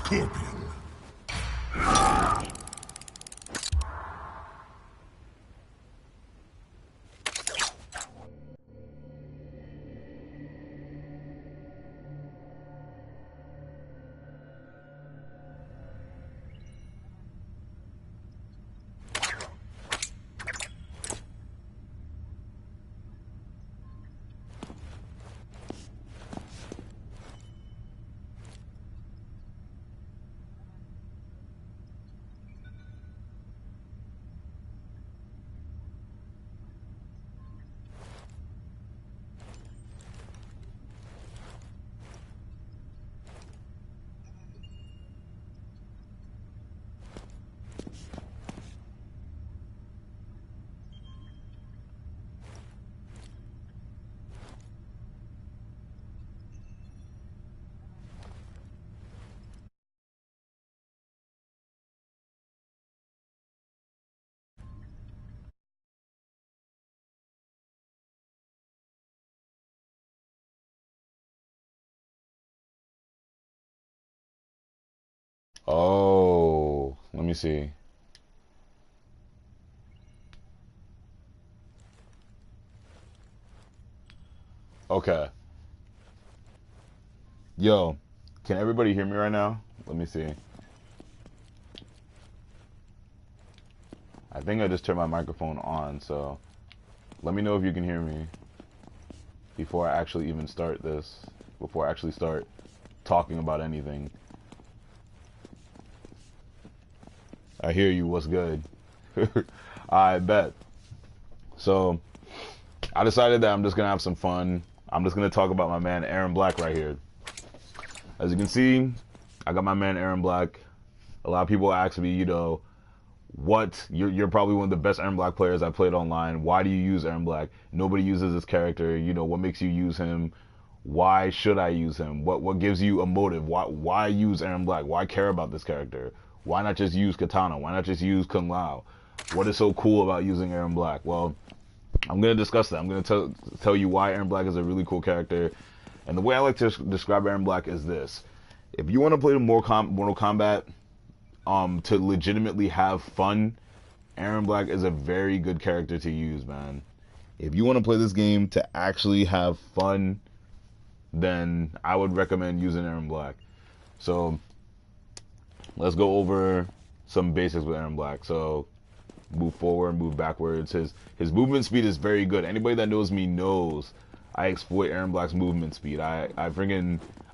Scorpion. Oh, let me see. Okay. Yo, can everybody hear me right now? Let me see. I think I just turned my microphone on, so let me know if you can hear me before I actually even start this, before I actually start talking about anything. I hear you, what's good? I bet. So, I decided that I'm just gonna have some fun. I'm just gonna talk about my man Erron Black right here. As you can see, I got my man Erron Black. A lot of people ask me, you're probably one of the best Erron Black players I played online. Why do you use Erron Black? Nobody uses this character. What makes you use him? Why should I use him? What gives you a motive? Why use Erron Black? Why care about this character? Why not just use Katana? Why not just use Kung Lao? What is so cool about using Erron Black? Well, I'm going to discuss that. I'm going to tell you why Erron Black is a really cool character. And the way I like to describe Erron Black is this. If you want to play Mortal Kombat to legitimately have fun, Erron Black is a very good character to use, man. If you want to play this game to actually have fun, then I would recommend using Erron Black. So, let's go over some basics with Erron Black. So, move forward, move backwards. His movement speed is very good. Anybody that knows me knows I exploit Erron Black's movement speed. I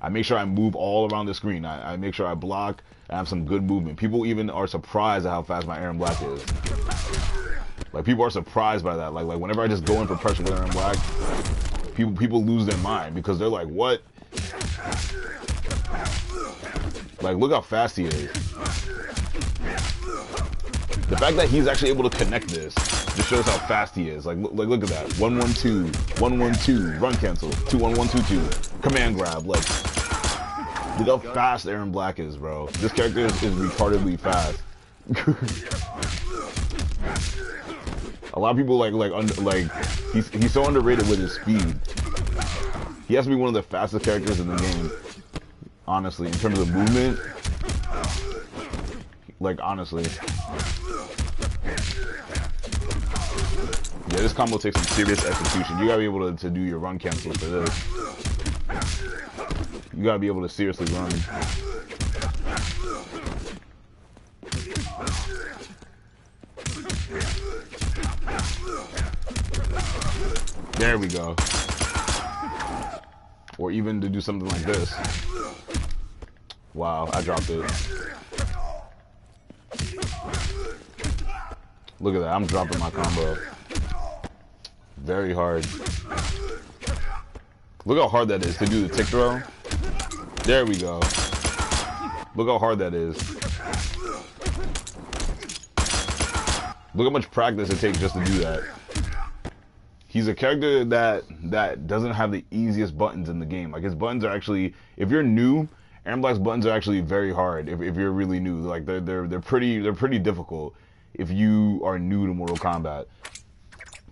make sure I move all around the screen. I make sure I block and have some good movement. People even are surprised at how fast my Erron Black is. Like, people are surprised by that. Like whenever I just go in for pressure with Erron Black, people lose their mind because they're like, what? Like, look how fast he is. The fact that he's actually able to connect this just shows how fast he is. Like look at that. 1-1-2, 1-1-2, run cancel, 2-1-1-2-2, command grab. Like, look how fast Erron Black is, bro. This character is retardedly fast. A lot of people he's so underrated with his speed. He has to be one of the fastest characters in the game. Honestly, in terms of movement, like, honestly. Yeah, this combo takes some serious execution. You gotta be able to do your run cancel for this. You gotta be able to seriously run. There we go. Or even to do something like this. Wow, I dropped it. Look at that, I'm dropping my combo. Very hard. Look how hard that is to do the tick throw. There we go. Look how hard that is. Look how much practice it takes just to do that. He's a character that doesn't have the easiest buttons in the game. Like, his buttons are actually, if you're new, Erron Black's buttons are actually very hard. If you're really new, like they're pretty difficult if you are new to Mortal Kombat.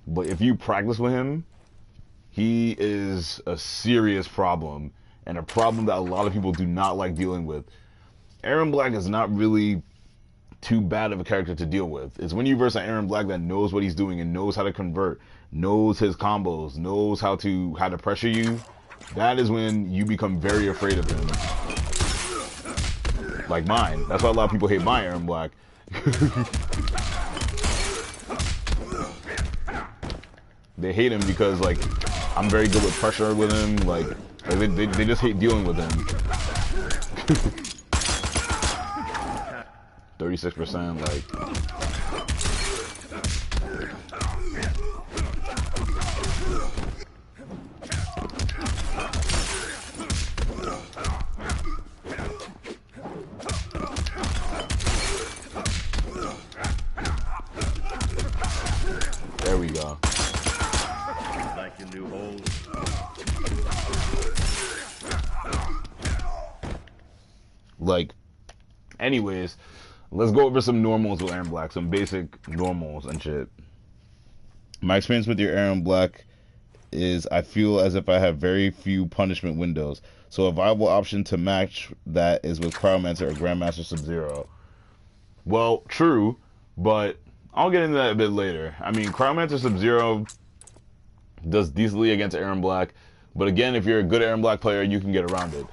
But if you practice with him, he is a serious problem, and a problem that a lot of people do not like dealing with. Erron Black is not really too bad of a character to deal with. It's when you verse an Erron Black that knows what he's doing and knows how to convert, knows his combos, knows how to pressure you. That is when you become very afraid of him. Like mine. That's why a lot of people hate my Erron Black. They hate him because like I'm very good with pressure with him. Like they just hate dealing with him. 36%, like. There we go. Like your new holes. Like, anyways. Let's go over some normals with Erron Black, some basic normals and shit. My experience with your Erron Black is I feel as if I have very few punishment windows. So a viable option to match that is with Cryomancer or Grandmaster Sub-Zero. Well, true, but I'll get into that a bit later. I mean, Cryomancer Sub-Zero does decently against Erron Black, but again, if you're a good Erron Black player, you can get around it.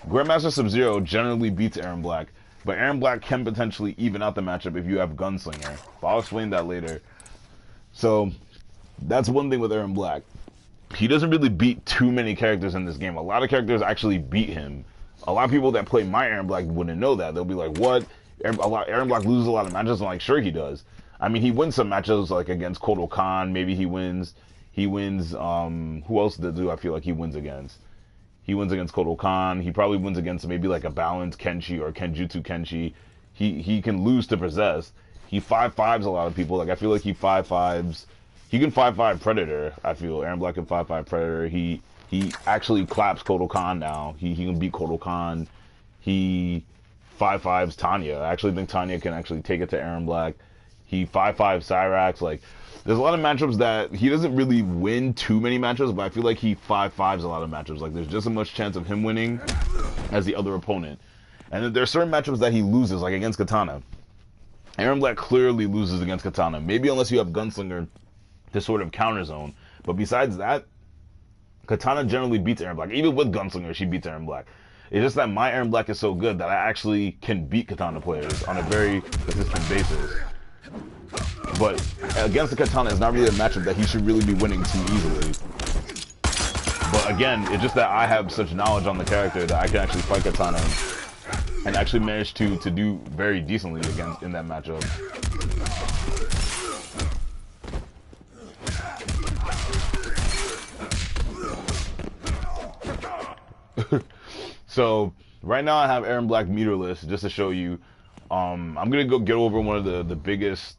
Grandmaster Sub-Zero generally beats Erron Black, but Erron Black can potentially even out the matchup if you have Gunslinger. But I'll explain that later. So, that's one thing with Erron Black. He doesn't really beat too many characters in this game. A lot of characters actually beat him. A lot of people that play my Erron Black wouldn't know that. They'll be like, what? Erron Black loses a lot of matches? I'm like, sure he does. I mean, he wins some matches like against Kotal Khan. Maybe he wins. Who else do I feel like he wins against? He wins against Kotal Khan. He probably wins against maybe like a balanced Kenshi or Kenjutsu Kenshi. He can lose to Possess. He 5-5s a lot of people. Like I feel like he 5-5s. He can 5-5 Predator. I feel Erron Black can 5-5 Predator. He actually claps Kotal Khan now. He can beat Kotal Khan. He 5-5s Tanya. I actually think Tanya can actually take it to Erron Black. He 5-5 Cyrax. Like there's a lot of matchups that he doesn't really win too many matchups, but I feel like he 5-5s a lot of matchups. Like there's just as much chance of him winning as the other opponent. And then there are certain matchups that he loses, like against Katana. Erron Black clearly loses against Katana. Maybe unless you have Gunslinger to sort of counter zone. But besides that, Katana generally beats Erron Black. Even with Gunslinger, she beats Erron Black. It's just that my Erron Black is so good that I actually can beat Katana players on a very consistent basis. But against the Katana, it's not really a matchup that he should really be winning too easily. But again, it's just that I have such knowledge on the character that I can actually fight Katana and actually manage to do very decently in that matchup. So right now I have Erron Black meterless just to show you. I'm gonna go get over one of the biggest.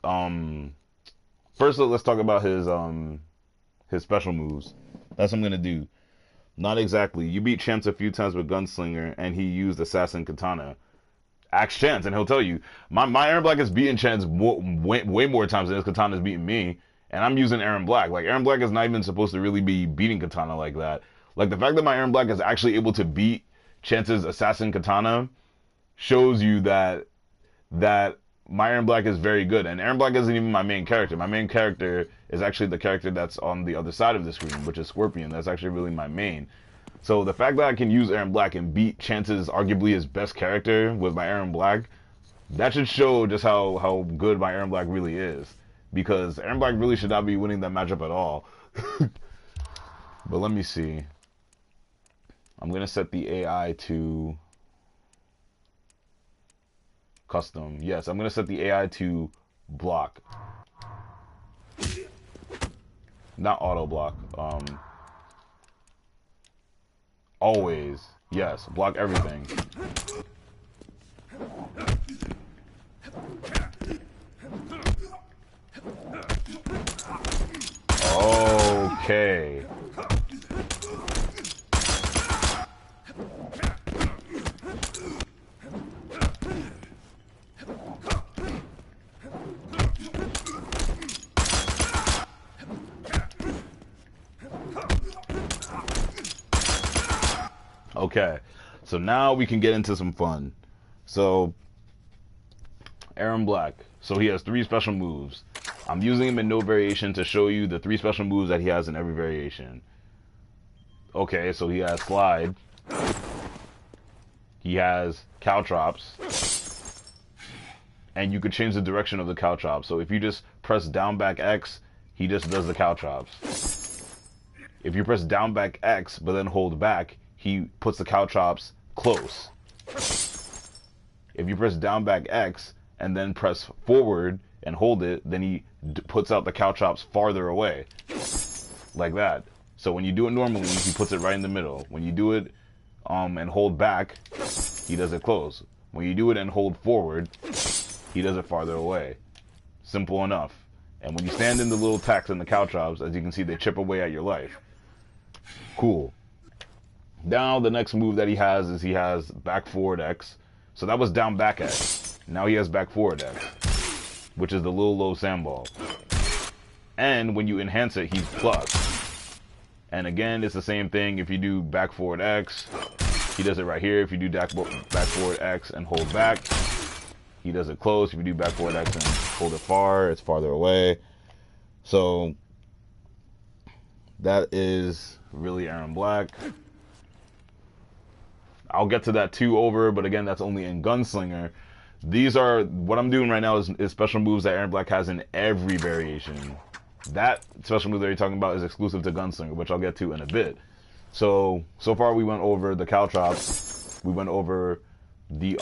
First, let's talk about his special moves. That's what I'm gonna do. Not exactly. You beat Chance a few times with Gunslinger, and he used Assassin Katana. Ask Chance, and he'll tell you. My Erron Black has beaten Chance way more times than his Katana has beaten me, and I'm using Erron Black. Like Erron Black is not even supposed to really be beating Katana like that. Like the fact that my Erron Black is actually able to beat Chance's Assassin Katana shows you that my Erron Black is very good. And Erron Black isn't even my main character. My main character is actually the character that's on the other side of the screen, which is Scorpion. That's actually really my main. So the fact that I can use Erron Black and beat Chance's arguably his best character with my Erron Black, that should show just how good my Erron Black really is. Because Erron Black really should not be winning that matchup at all. But let me see. I'm going to set the AI to custom. Yes, I'm going to set the AI to block. Not auto block. Always. Yes, block everything. Okay. Okay, so now we can get into some fun. So, Erron Black. So he has 3 special moves. I'm using him in no variation to show you the 3 special moves that he has in every variation. Okay, so he has Slide. He has Caltrops. And you could change the direction of the Caltrops. So if you just press down back X, he just does the Caltrops. If you press down back X, but then hold back, he puts the Caltrops close. If you press down back X, and then press forward and hold it, then he puts out the Caltrops farther away. Like that. So when you do it normally, he puts it right in the middle. When you do it and hold back, he does it close. When you do it and hold forward, he does it farther away. Simple enough. And when you stand in the little attacks in the Caltrops, as you can see, they chip away at your life. Cool. Now the next move that he has is he has back forward X. So that was down back X. Now he has back forward X, which is the little low sandball. And when you enhance it, he's plus. And again, it's the same thing. If you do back forward X, he does it right here. If you do back forward X and hold back, he does it close. If you do back forward X and hold it far, it's farther away. So that is really Erron Black. I'll get to that too over, but again, that's only in Gunslinger. These are, what I'm doing right now is special moves that Erron Black has in every variation. That special move that you're talking about is exclusive to Gunslinger, which I'll get to in a bit. So far we went over the Caltrops, we went over the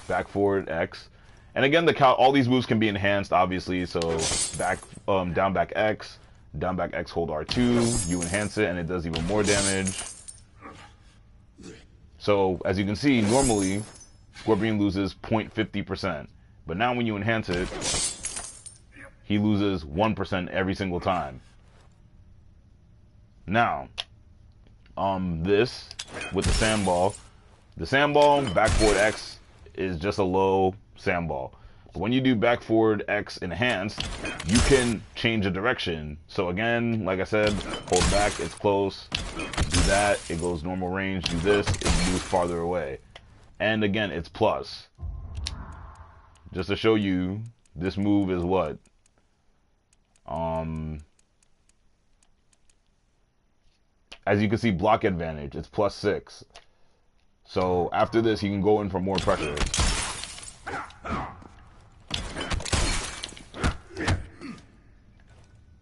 back forward X, and again all these moves can be enhanced, obviously. So down back X hold R2, you enhance it and it does even more damage. So as you can see, normally Scorpion loses 0.50%, but now when you enhance it, he loses 1% every single time. Now, this with the sandball back forward X is just a low sandball. But when you do back forward X enhanced, you can change the direction. So again, like I said, hold back, it's close. Do that, it goes normal range. Do this, it moves farther away. And again, it's plus. Just to show you, this move is what? As you can see, block advantage, it's +6. So after this, he can go in for more pressure.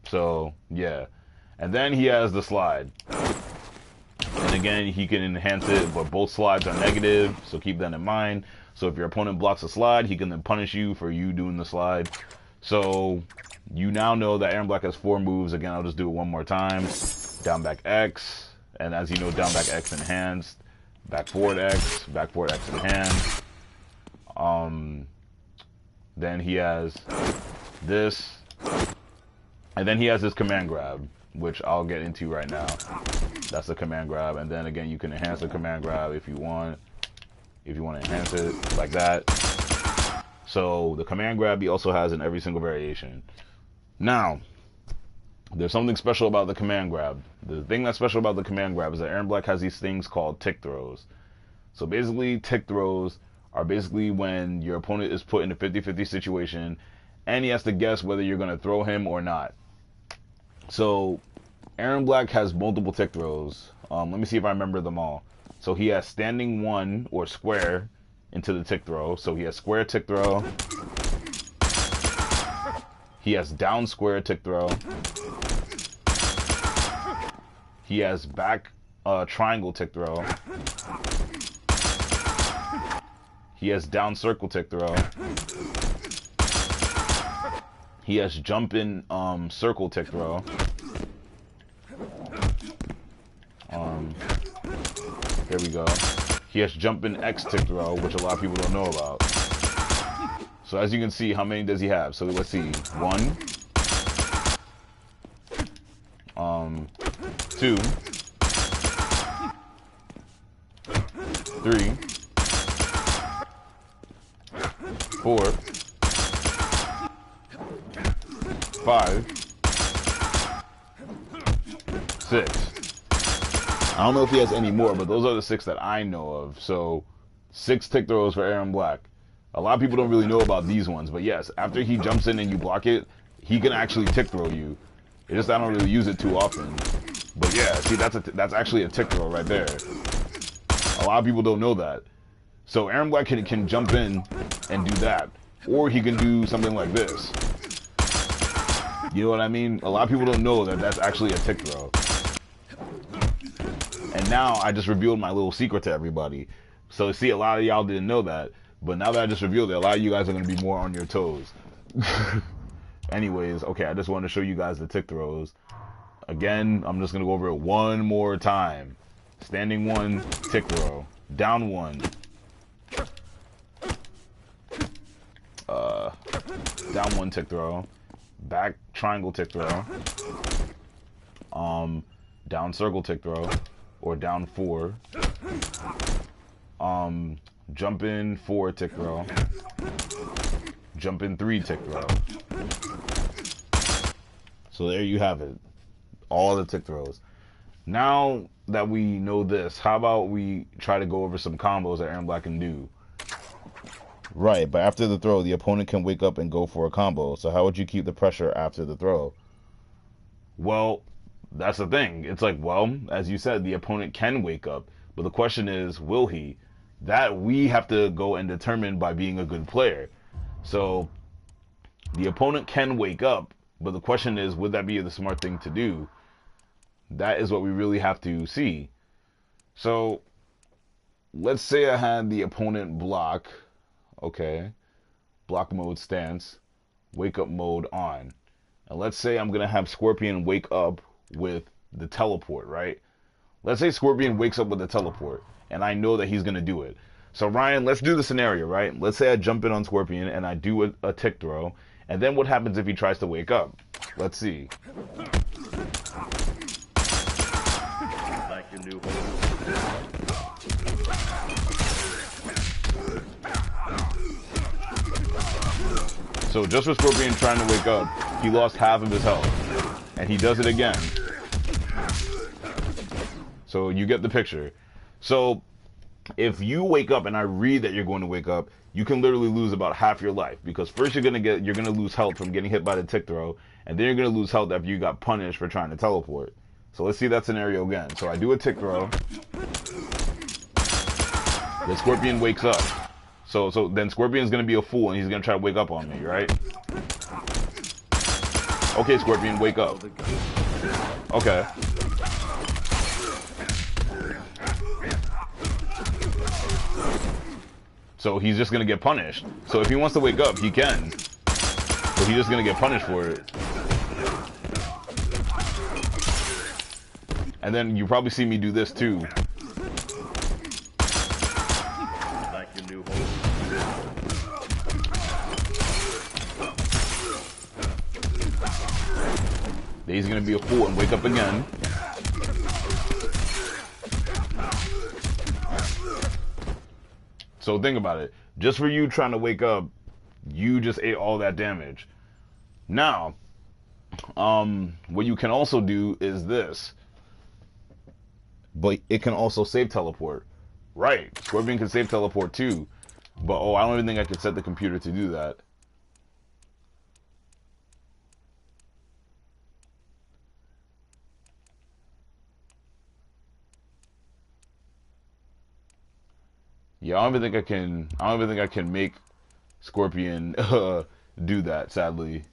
So, yeah. And then he has the slide. And again, he can enhance it, but both slides are negative, so keep that in mind. So if your opponent blocks a slide, he can then punish you for you doing the slide. So you now know that Erron Black has 4 moves. Again, I'll just do it one more time. Down back X, and as you know, down back X enhanced. Back forward X enhanced. Then he has this. And then he has his command grab, which I'll get into right now. That's the command grab, and then again, you can enhance the command grab if you want. If you want to enhance it like that. So the command grab he also has in every single variation. Now, there's something special about the command grab. The thing that's special about the command grab is that Erron Black has these things called tick throws. So basically, tick throws are basically when your opponent is put in a 50-50 situation, and he has to guess whether you're going to throw him or not. So Erron Black has multiple tick throws. Let me see if I remember them all. So he has standing 1 or square into the tick throw. So he has square tick throw. He has down square tick throw. He has back triangle tick throw. He has down circle tick throw. He has jump in circle tick throw. There we go. He has jump in X tick throw, which a lot of people don't know about. So as you can see, how many does he have? So let's see. 1, 2, 3, 4, 5, 6. I don't know if he has any more, but those are the 6 that I know of. So 6 tick throws for Erron Black. A lot of people don't really know about these ones, but yes, after he jumps in and you block it, he can actually tick throw you. It's just I don't really use it too often. But yeah, see, that's actually a tick throw right there. A lot of people don't know that. So Erron Black can jump in and do that. Or he can do something like this. You know what I mean? A lot of people don't know that that's actually a tick throw. And now I just revealed my little secret to everybody. So see, a lot of y'all didn't know that. But now that I just revealed it, a lot of you guys are going to be more on your toes. Anyways, okay, I just wanted to show you guys the tick throws. Again, I'm just going to go over it one more time. Standing 1, tick throw. Down 1. Down 1 tick throw. Back triangle tick throw. Down circle tick throw. Or down 4. Jump in 4 tick throw. Jump in 3 tick throw. So there you have it. All the tick throws. Now that we know this, how about we try to go over some combos that Erron Black can do? Right, but after the throw, the opponent can wake up and go for a combo. So how would you keep the pressure after the throw? Well, that's the thing. It's like, well, as you said, the opponent can wake up. But the question is, will he? That we have to go and determine by being a good player. So the opponent can wake up, but the question is, would that be the smart thing to do? That is what we really have to see. So let's say I had the opponent block. Okay. Block mode stance. Wake up mode on. And let's say I'm going to have Scorpion wake up with the teleport, right? Let's say Scorpion wakes up with the teleport, and I know that he's going to do it. So Ryan, let's do the scenario, right? Let's say I jump in on Scorpion and I do a tick throw, and then what happens if he tries to wake up? Let's see. Like your new So just for Scorpion trying to wake up, he lost half of his health. And he does it again. So you get the picture. So if you wake up and I read that you're going to wake up, you can literally lose about half your life. Because first you're gonna lose health from getting hit by the tick throw, and then you're gonna lose health after you got punished for trying to teleport. So let's see that scenario again. So I do a tick throw. The Scorpion wakes up. So then Scorpion's gonna be a fool and he's gonna try to wake up on me, right? Okay, Scorpion, wake up. Okay. So he's just gonna get punished. So if he wants to wake up, he can. But he's just gonna get punished for it. And then you probably see me do this too. like your new home. Then he's gonna be a fool and wake up again. So think about it. Just for you trying to wake up, you just ate all that damage. Now, what you can also do is this. But it can also save teleport. Right. Scorpion can save teleport too. But, oh, I don't even think I could set the computer to do that. Yeah, I don't even think I can make Scorpion do that, sadly.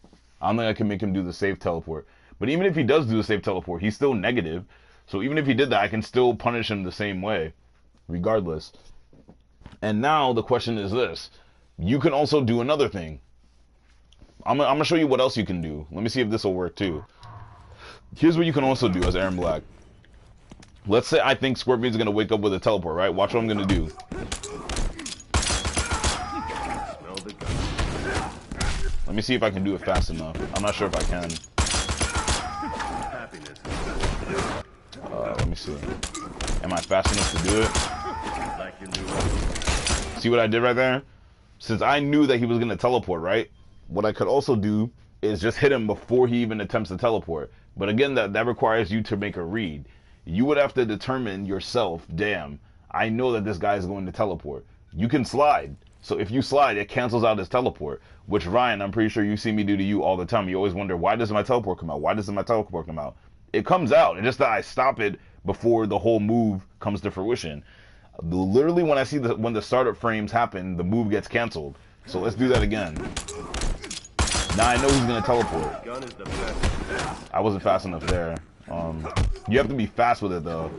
I don't think I can make him do the save teleport. But even if he does do the save teleport, he's still negative. So even if he did that, I can still punish him the same way, regardless. And now the question is this. You can also do another thing. I'm gonna show you what else you can do. Let me see if this will work too. Here's what you can also do as Erron Black. Let's say I think Scorpion's gonna wake up with a teleport, right? Watch what I'm gonna do. Let me see if I can do it fast enough. I'm not sure if I can. Let me see. Am I fast enough to do it? See what I did right there? Since I knew that he was gonna teleport, right? What I could also do is just hit him before he even attempts to teleport. But again, that requires you to make a read. You would have to determine yourself, damn, I know that this guy is going to teleport. you can slide. So if you slide, it cancels out his teleport. Which, Ryan, I'm pretty sure you see me do to you all the time. You always wonder, why doesn't my teleport come out? Why doesn't my teleport come out? It comes out. It's just that I stop it before the whole move comes to fruition. Literally, when I see when the startup frames happen, the move gets canceled. So let's do that again. Now I know he's gonna teleport. Gun is the best. I wasn't fast enough there. You have to be fast with it though.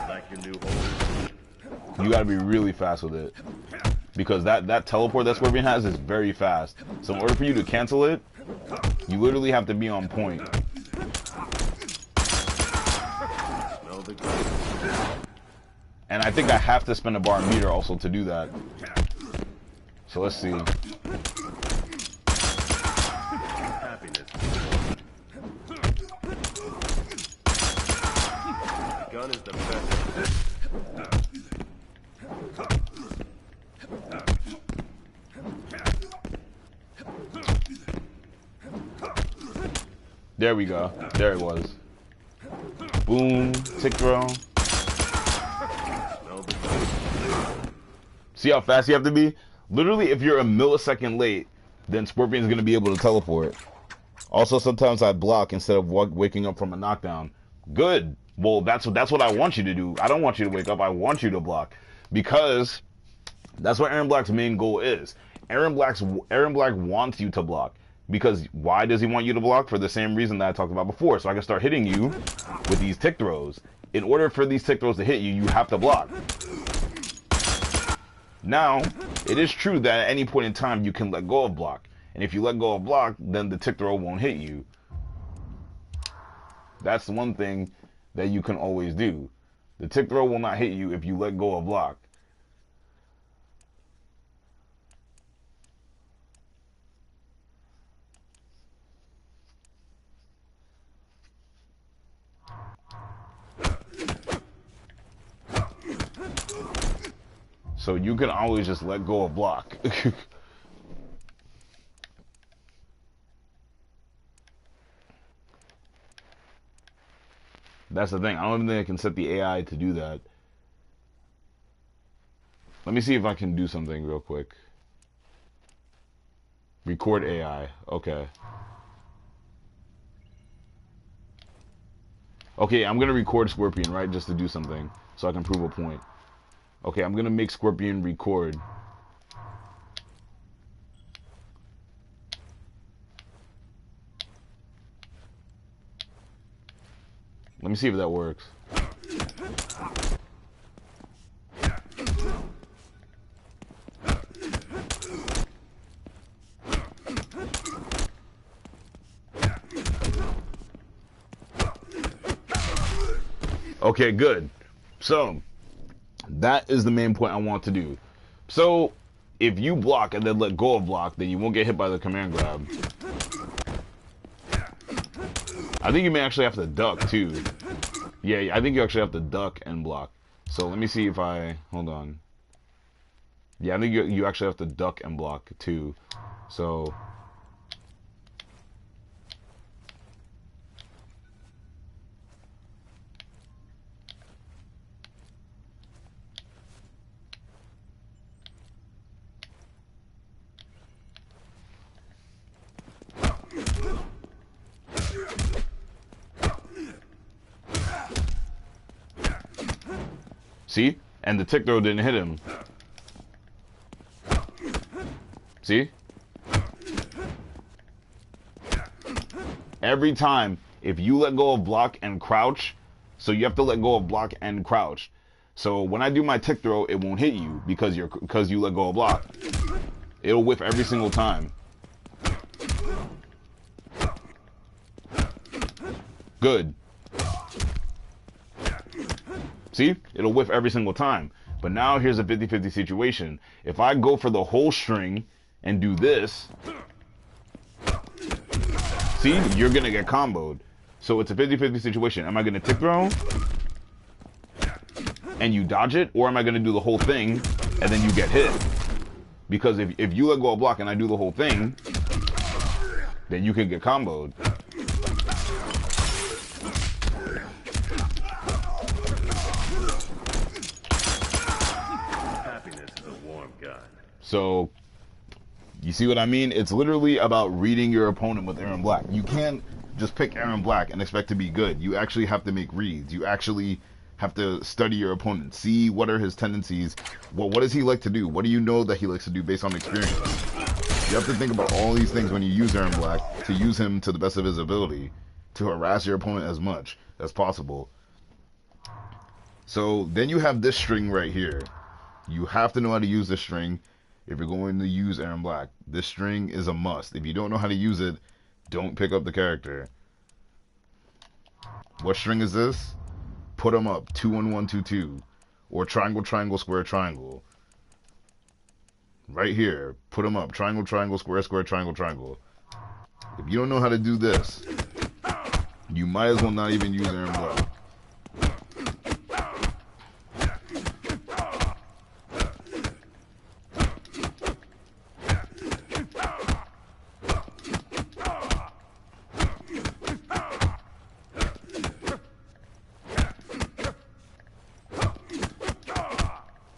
Like your new home. You gotta be really fast with it. Because that teleport that Scorpion has is very fast. So in order for you to cancel it, you literally have to be on point. Smell the gun. And I think I have to spend a bar meter also to do that. So let's see. Happiness. Gun is the best. There we go. There it was. Boom. Tick throw. Smell the gun. See how fast you have to be? Literally, if you're a millisecond late, then Scorpion's going to be able to teleport. Also, sometimes I block instead of waking up from a knockdown. Good. Well, that's what I want you to do. I don't want you to wake up. I want you to block. Because that's what Erron Black's main goal is. Erron Black wants you to block. Because why does he want you to block? For the same reason that I talked about before. So I can start hitting you with these tick throws. In order for these tick throws to hit you, you have to block. Now, it is true that at any point in time you can let go of block. And if you let go of block, then the tick throw won't hit you. That's the one thing that you can always do. The tick throw will not hit you if you let go of block. So you can always just let go of block. That's the thing. I don't even think I can set the AI to do that. Let me see if I can do something real quick. Record AI. Okay. Okay, I'm gonna record Scorpion, right? Just to do something. So I can prove a point. Okay, I'm gonna make Scorpion record. Let me see if that works. Okay, good. So that is the main point I want to do. So if you block and then let go of block, then you won't get hit by the command grab. I think you may actually have to duck too. Yeah, I think you actually have to duck and block. So let me see if hold on. Yeah, I think you actually have to duck and block too. So see? And the tick throw didn't hit him. See? Every time, if you let go of block and crouch, so you have to let go of block and crouch. So when I do my tick throw, it won't hit you because you let go of block. It'll whiff every single time. Good. See? It'll whiff every single time. But now here's a 50-50 situation. If I go for the whole string and do this, see? You're going to get comboed. So it's a 50-50 situation. Am I going to tick throw and you dodge it? Or am I going to do the whole thing and then you get hit? Because if you let go of block and I do the whole thing, then you can get comboed. So, you see what I mean? It's literally about reading your opponent with Erron Black. You can't just pick Erron Black and expect to be good. You actually have to make reads. You actually have to study your opponent. See what are his tendencies. What does he like to do? What do you know that he likes to do based on experience? You have to think about all these things when you use Erron Black to use him to the best of his ability to harass your opponent as much as possible. So then you have this string right here. You have to know how to use this string if you're going to use Erron Black. This string is a must. If you don't know how to use it, don't pick up the character. What string is this? Put them up. 2 1 1 2 2, or triangle triangle square triangle. Right here. Put them up. Triangle triangle square square triangle triangle. If you don't know how to do this, you might as well not even use Erron Black.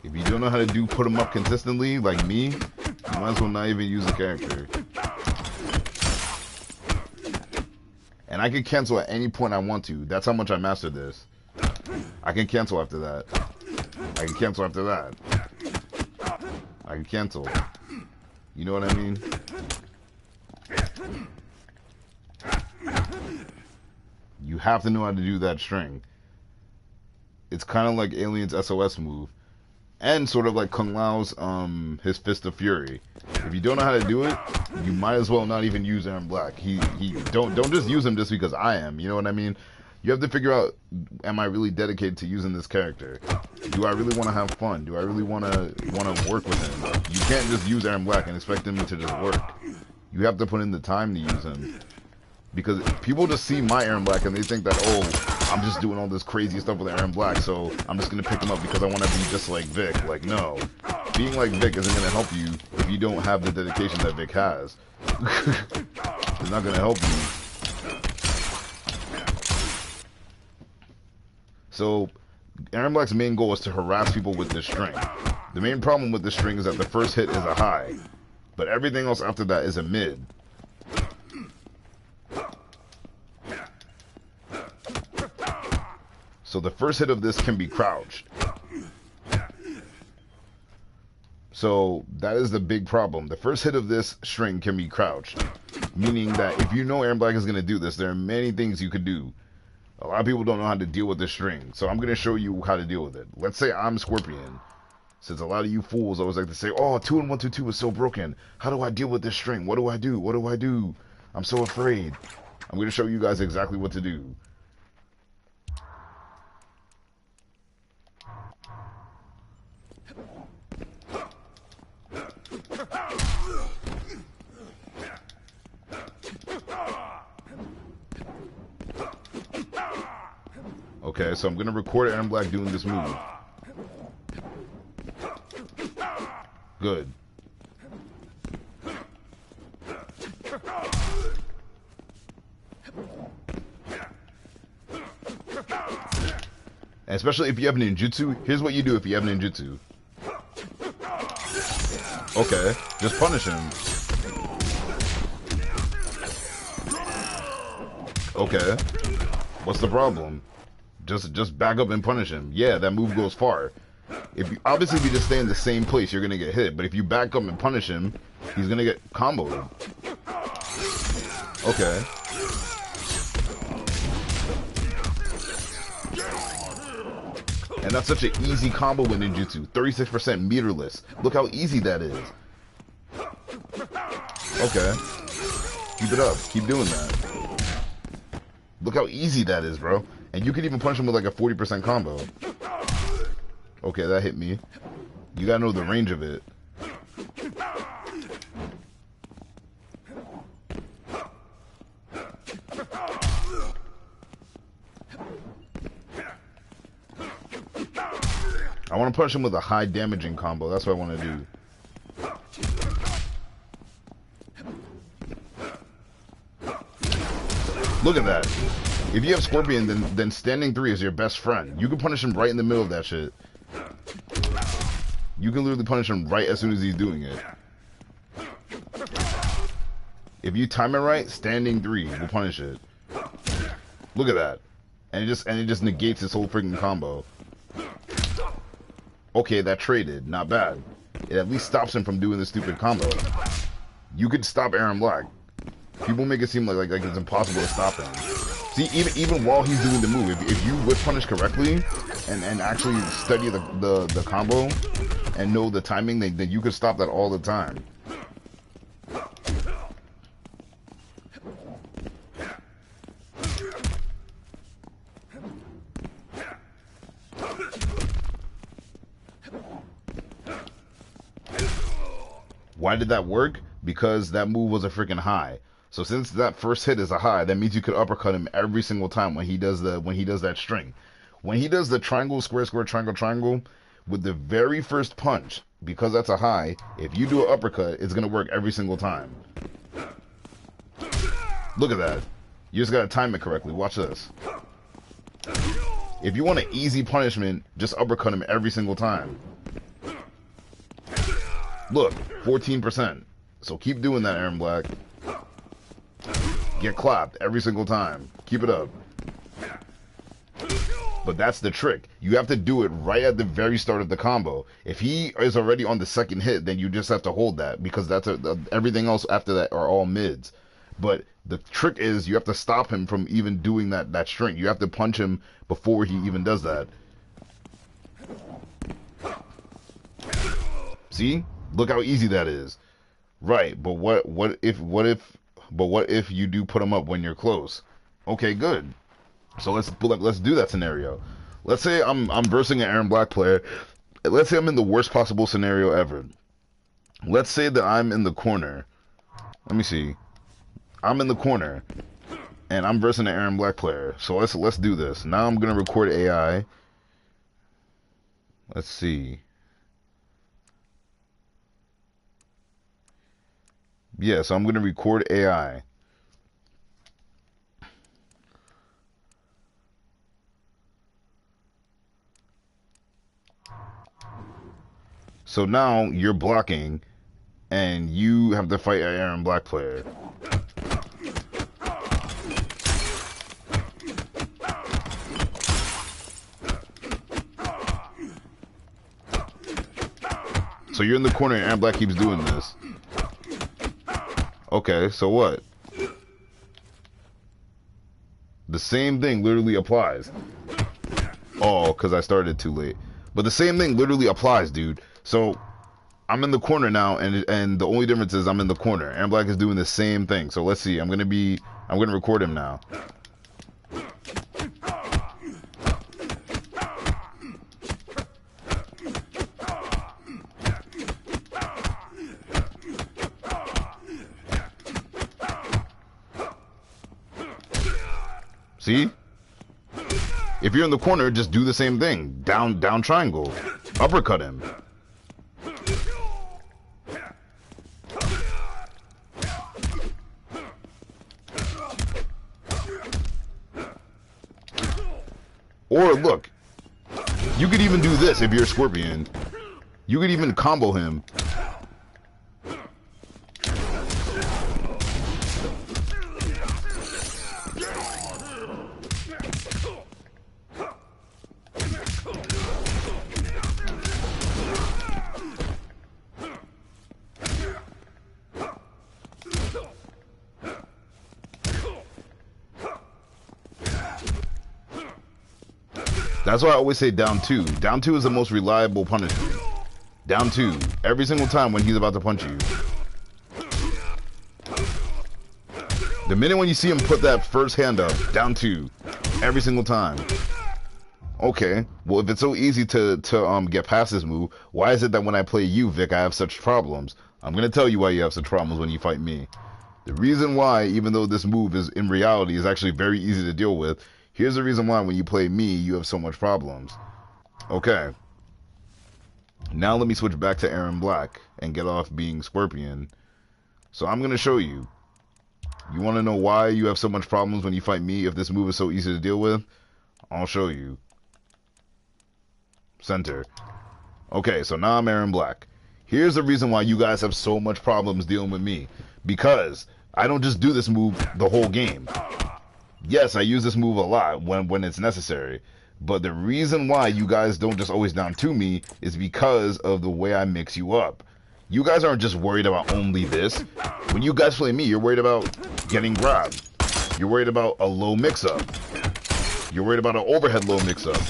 If you don't know how to do put them up consistently, like me, you might as well not even use the character. And I can cancel at any point I want to. That's how much I mastered this. I can cancel after that. I can cancel after that. I can cancel. You know what I mean? You have to know how to do that string. It's kind of like Alien's SOS move. And sort of like Kung Lao's his Fist of Fury. If you don't know how to do it, you might as well not even use Erron Black. He don't just use him just because I am. You know what I mean? You have to figure out, am I really dedicated to using this character? Do I really want to have fun? Do I really want to work with him? You can't just use Erron Black and expect him to just work. You have to put in the time to use him. Because people just see my Erron Black and they think that, oh, I'm just doing all this crazy stuff with Erron Black, so I'm just going to pick him up because I want to be just like Vic. Like, no. Being like Vic isn't going to help you if you don't have the dedication that Vic has. It's not going to help you. So, Erron Black's main goal is to harass people with this string. The main problem with this string is that the first hit is a high, but everything else after that is a mid. So the first hit of this can be crouched. So that is the big problem. The first hit of this string can be crouched. Meaning that if you know Erron Black is going to do this, there are many things you could do. A lot of people don't know how to deal with this string. So I'm going to show you how to deal with it. Let's say I'm Scorpion. Since a lot of you fools always like to say, oh, 2 1 2 2 is so broken. How do I deal with this string? What do I do? What do I do? I'm so afraid. I'm going to show you guys exactly what to do. Okay, so I'm going to record Erron Black doing this move. Good. And especially if you have ninjutsu, here's what you do if you have ninjutsu. Okay, just punish him. Okay, what's the problem? Just back up and punish him. Yeah, that move goes far. If you obviously if you just stay in the same place, you're gonna get hit. But if you back up and punish him, he's gonna get comboed. Okay. And that's such an easy combo with ninjutsu. 36% meterless. Look how easy that is. Okay. Keep it up. Keep doing that. Look how easy that is, bro. And you can even punch him with like a 40% combo. Okay, that hit me. You gotta know the range of it. I want to punch him with a high damaging combo. That's what I want to do. Look at that. If you have Scorpion, then standing 3 is your best friend. You can punish him right in the middle of that shit. You can literally punish him right as soon as he's doing it. If you time it right, standing 3 will punish it. Look at that. And it just negates his whole freaking combo. Okay, that traded. Not bad. It at least stops him from doing the stupid combo. You could stop Erron Black. People make it seem like it's impossible to stop him. See, even while he's doing the move, if you whip punish correctly and actually study the combo and know the timing, then you could stop that all the time. Why did that work? Because that move was a freaking high. So since that first hit is a high, that means you could uppercut him every single time when he does that string. When he does the triangle, square, square, triangle, triangle, with the very first punch, because that's a high, if you do an uppercut, it's gonna work every single time. Look at that. You just gotta time it correctly. Watch this. If you want an easy punishment, just uppercut him every single time. Look, 14%. So keep doing that, Erron Black. Get clapped every single time. Keep it up. But that's the trick. You have to do it right at the very start of the combo. If he is already on the second hit, then you just have to hold that, because that's everything else after that are all mids. But the trick is you have to stop him from even doing that string. You have to punch him before he even does that. See? Look how easy that is. Right, but what if you do put him up when you're close? Okay, good. So let's do that scenario. Let's say I'm versing an Erron Black player. Let's say I'm in the worst possible scenario ever. Let's say that I'm in the corner. Let me see. I'm in the corner and I'm versing an Erron Black player. So let's do this. Now I'm gonna record AI. Let's see. Yeah, so I'm going to record AI. So now you're blocking and you have to fight an Erron Black player. So you're in the corner and Erron Black keeps doing this. Okay, so what? The same thing literally applies. Oh, because I started too late. But the same thing literally applies, dude. So I'm in the corner now, and the only difference is I'm in the corner. Erron Black is doing the same thing. So let's see. I'm gonna record him now. See? If you're in the corner, just do the same thing. Down triangle. Uppercut him. Or look, you could even do this if you're a Scorpion. You could even combo him. That's why I always say down 2. Down 2 is the most reliable punishment. Down 2. Every single time when he's about to punch you. The minute when you see him put that first hand up, down 2. Every single time. Okay, well if it's so easy to get past this move, why is it that when I play you, Vic, I have such problems? I'm going to tell you why you have such problems when you fight me. The reason why, even though this move is in reality is actually very easy to deal with, here's the reason why when you play me, you have so much problems. Okay. Now let me switch back to Erron Black and get off being Scorpion. So I'm going to show you. You want to know why you have so much problems when you fight me if this move is so easy to deal with? I'll show you. Center. Okay, so now I'm Erron Black. Here's the reason why you guys have so much problems dealing with me. Because I don't just do this move the whole game. Yes, I use this move a lot when it's necessary. But the reason why you guys don't just always down to me is because of the way I mix you up. You guys aren't just worried about only this. When you guys play me, you're worried about getting grabbed. You're worried about a low mix-up. You're worried about an overhead low mix-up.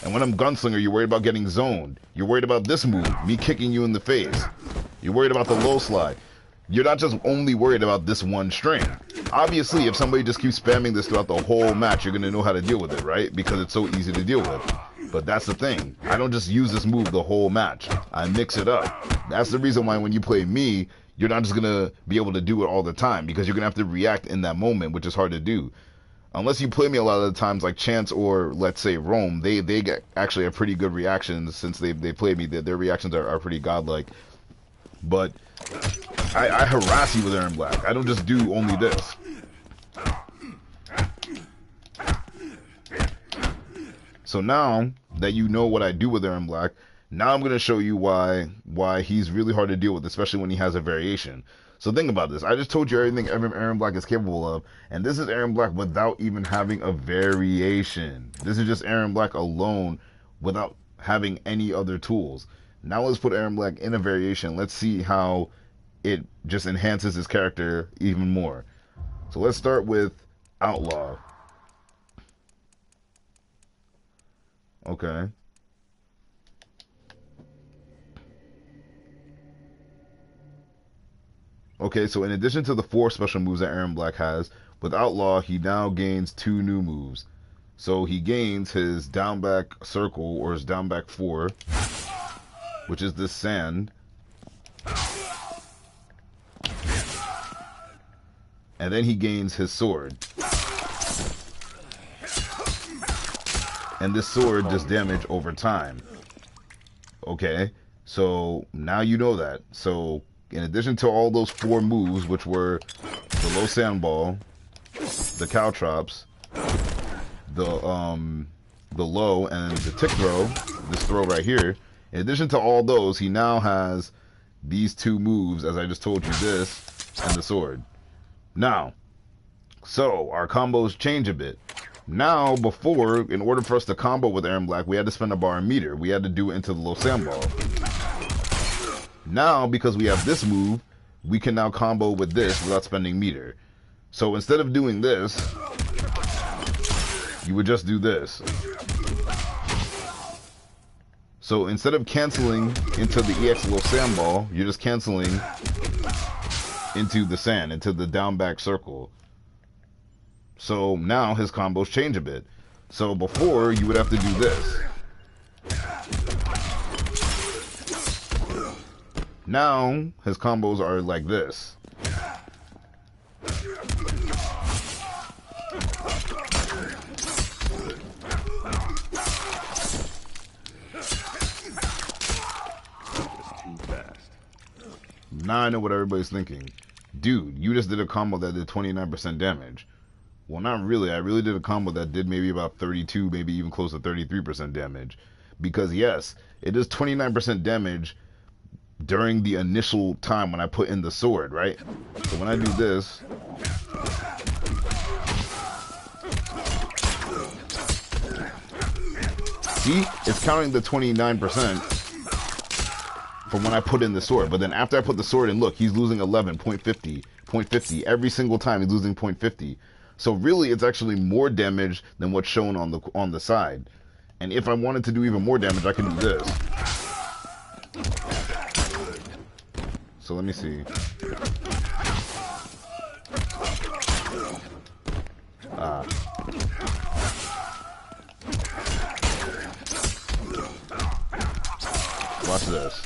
And when I'm Gunslinger, you're worried about getting zoned. You're worried about this move, me kicking you in the face. You're worried about the low slide. You're not just only worried about this one string. Obviously, if somebody just keeps spamming this throughout the whole match, you're going to know how to deal with it, right? Because it's so easy to deal with. But that's the thing. I don't just use this move the whole match. I mix it up. That's the reason why when you play me, you're not just going to be able to do it all the time. Because you're going to have to react in that moment, which is hard to do. Unless you play me a lot of the times like Chance or, let's say, Rome, they get actually have pretty good reactions since they play me. Their reactions are pretty godlike. But I harass you with Erron Black. I don't just do only this. So now that you know what I do with Erron Black, now I'm going to show you why he's really hard to deal with, especially when he has a variation. So think about this. I just told you everything Erron Black is capable of, and this is Erron Black without even having a variation. This is just Erron Black alone without having any other tools. Now let's put Erron Black in a variation. Let's see how it just enhances his character even more. So let's start with Outlaw. Okay. Okay, so in addition to the 4 special moves that Erron Black has, with Outlaw, he now gains 2 new moves. So he gains his down back circle, or his down back 4, which is this sand. And then he gains his sword. And this sword does damage over time. Okay, so now you know that. So in addition to all those 4 moves, which were the low sandball, the caltrops, the low, and the tick throw, this throw right here, in addition to all those, he now has these 2 moves, as I just told you, this and the sword. Now, so our combos change a bit. Now, before, in order for us to combo with Erron Black, we had to spend a bar and meter. We had to do it into the low sandball. Now, because we have this move, we can now combo with this without spending meter. So instead of doing this, you would just do this. So instead of canceling into the EX low sandball, you're just canceling into the sand, into the down back circle. So now his combos change a bit. So before, you would have to do this. Now his combos are like this. Now I know what everybody's thinking. Dude, you just did a combo that did 29% damage. Well, not really. I really did a combo that did maybe about 32, maybe even close to 33% damage. Because yes, it does 29% damage during the initial time when I put in the sword, right? So when I do this, see, it's counting the 29% from when I put in the sword. But then after I put the sword in, look, he's losing 11.50 every single time. He's losing 0.50. So really, it's actually more damage than what's shown on the side. And if I wanted to do even more damage, I can do this. So let me see. Watch this.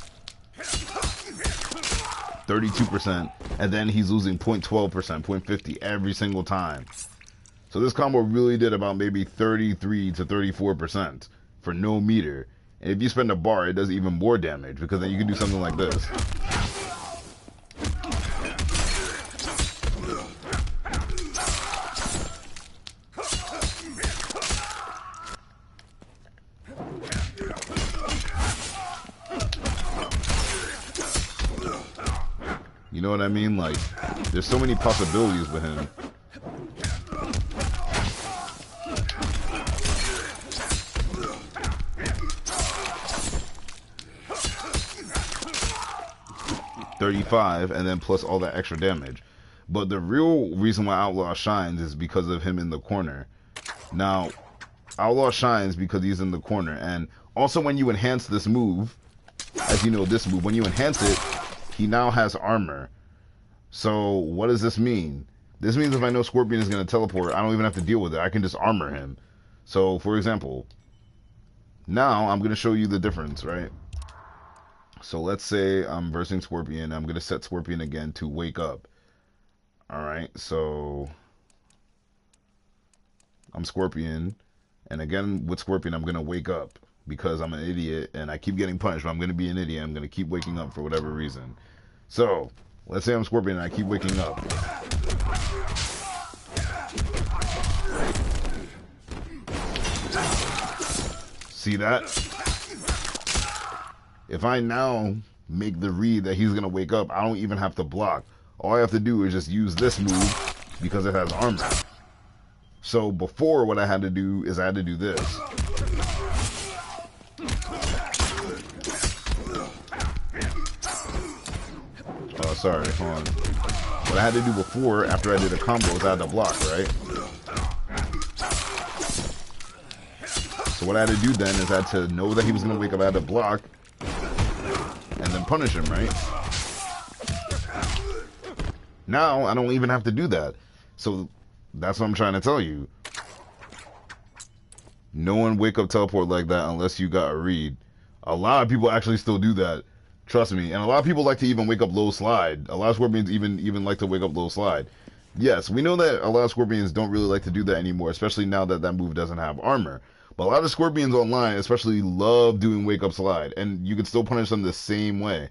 32%, and then he's losing 0.12%, 0.50 every single time. So this combo really did about maybe 33 to 34% for no meter. And if you spend a bar, it does even more damage, because then you can do something like this. You know what I mean? Like, there's so many possibilities with him. $35, and then plus all that extra damage. But the real reason why Outlaw shines is because of him in the corner. Now, Outlaw shines because he's in the corner. And also when you enhance this move, as you know this move, when you enhance it, he now has armor. So what does this mean? This means if I know Scorpion is going to teleport, I don't even have to deal with it. I can just armor him. So, for example, now I'm going to show you the difference, right? So let's say I'm versing Scorpion. I'm going to set Scorpion again to wake up. Alright, so I'm Scorpion. And again, with Scorpion, I'm going to wake up because I'm an idiot and I keep getting punished. But I'm going to be an idiot. I'm going to keep waking up for whatever reason. So, let's say I'm Scorpion and I keep waking up. See that? If I now make the read that he's going to wake up, I don't even have to block. All I have to do is just use this move because it has armor. So before, what I had to do is I had to do this. Oh, sorry, hold on. What I had to do before, after I did a combo, is I had to block, right? So what I had to do then is I had to know that he was going to wake up, I had to block, and then punish him, right? Now, I don't even have to do that. So, that's what I'm trying to tell you. No one wake up teleport like that unless you got a read. A lot of people actually still do that. Trust me. And a lot of people like to even wake up low slide. A lot of Scorpions even like to wake up low slide. Yes, we know that a lot of Scorpions don't really like to do that anymore, especially now that that move doesn't have armor. But a lot of Scorpions online especially love doing wake up slide. And you can still punish them the same way.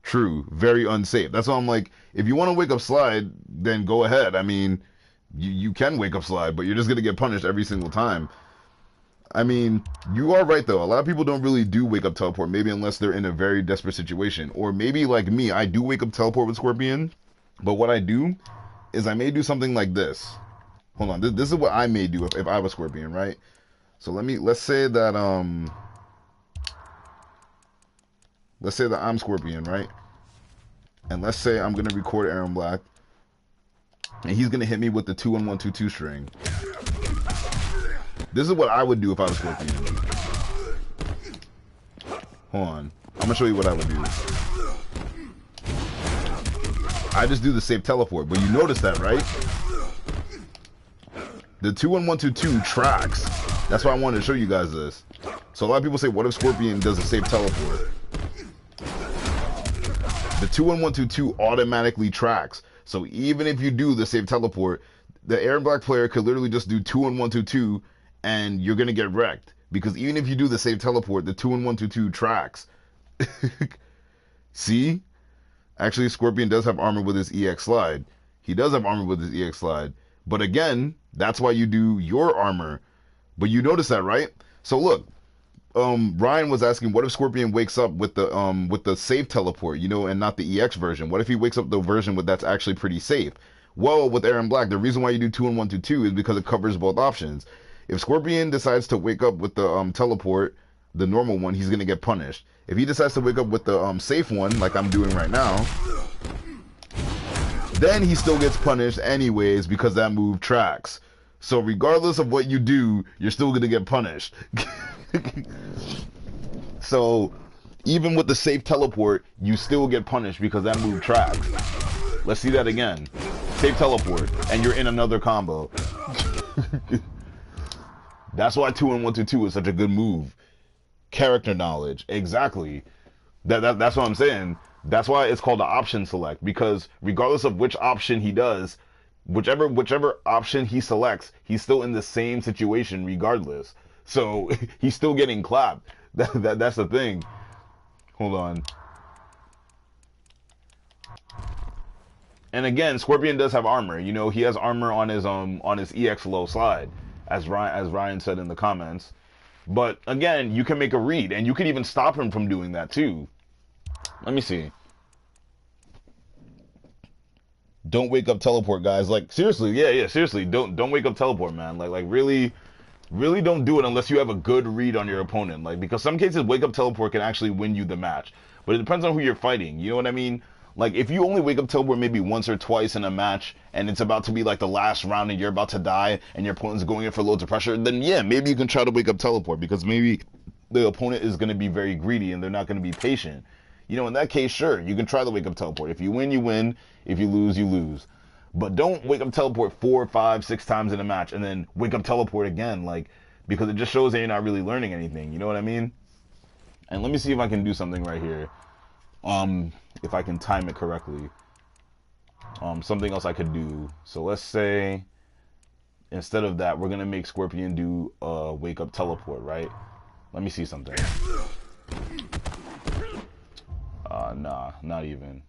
True. Very unsafe. That's why I'm like, if you want to wake up slide, then go ahead. I mean, you can wake up slide, but you're just going to get punished every single time. I mean, you are right, though. A lot of people don't really do wake up teleport, maybe unless they're in a very desperate situation. Or maybe, like me, I do wake up teleport with Scorpion, but what I do is I may do something like this. Hold on. This is what I may do if I was Scorpion, right? So let's say that, let's say that I'm Scorpion, right? And let's say I'm going to record Erron Black. And he's going to hit me with the 2-1-1-2-2 string. This is what I would do if I was Scorpion. Hold on. I'm going to show you what I would do. I just do the safe teleport. But you notice that, right? The 2-1-1-2-2 tracks. That's why I wanted to show you guys this. So a lot of people say, what if Scorpion does a safe teleport? The 2-1-1-2-2 automatically tracks. So even if you do the safe teleport, the Erron Black player could literally just do 2-1-1-2-2 and you're going to get wrecked. Because even if you do the safe teleport, the 2-1-1-2-2 tracks. See? Actually, Scorpion does have armor with his EX slide. He does have armor with his EX slide. But again, that's why you do your armor. But you notice that, right? So look. Ryan was asking, what if Scorpion wakes up with the safe teleport, you know, and not the EX version? What if he wakes up the version that's actually pretty safe? Well, with Erron Black, the reason why you do 2-1-1-2-2 is because it covers both options. If Scorpion decides to wake up with the teleport, the normal one, he's gonna get punished. If he decides to wake up with the safe one, like I'm doing right now, then he still gets punished anyways because that move tracks. So regardless of what you do, you're still gonna get punished. So even with the safe teleport, you still get punished because that move tracks. Let's see that again. Safe teleport, and you're in another combo. That's why 2-1-1-2-2 is such a good move. Character knowledge, exactly. That's what I'm saying. That's why it's called the option select, because regardless of which option he does, whichever option he selects, he's still in the same situation regardless. So he's still getting clapped. That's the thing. Hold on. And again, Scorpion does have armor. You know, he has armor on his EX low slide, as Ryan said in the comments. But again, you can make a read, and you can even stop him from doing that too. Let me see. Don't wake up teleport, guys. Like, seriously, yeah, seriously. Don't wake up teleport, man. Like really don't do it unless you have a good read on your opponent. Like, because some cases wake up teleport can actually win you the match. But it depends on who you're fighting. You know what I mean? Like, if you only wake up teleport maybe once or twice in a match, and it's about to be like the last round and you're about to die, and your opponent's going in for loads of pressure, then yeah, maybe you can try to wake up teleport, because maybe the opponent is going to be very greedy and they're not going to be patient. You know, in that case, sure, you can try to wake up teleport. If you win, you win. If you lose, you lose. But don't wake up teleport 4, 5, 6 times in a match and then wake up teleport again, like, because it just shows that you're not really learning anything. You know what I mean? And let me see if I can do something right here. If I can time it correctly. Something else I could do. So let's say instead of that, we're gonna make Scorpion do wake up teleport, right? Let me see something. Nah, not even.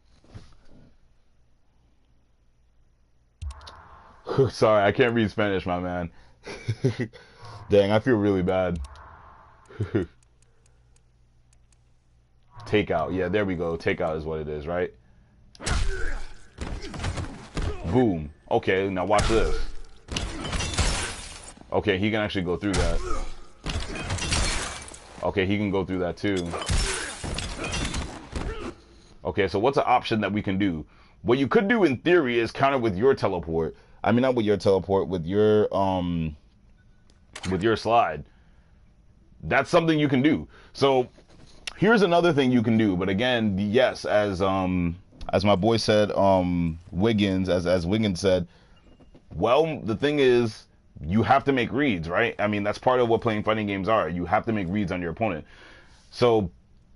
Sorry, I can't read Spanish, my man. Dang, I feel really bad. Takeout. Yeah, there we go. Takeout is what it is, right? Boom. Okay, now watch this. Okay, he can actually go through that. Okay, he can go through that too. Okay, so what's an option that we can do? What you could do in theory is counter with your teleport. I mean, not with your teleport, with your slide. That's something you can do. So here's another thing you can do. But again, yes, as my boy said, Wiggins, as Wiggins said, well, the thing is, you have to make reads, right? I mean, that's part of what playing fighting games are. You have to make reads on your opponent. So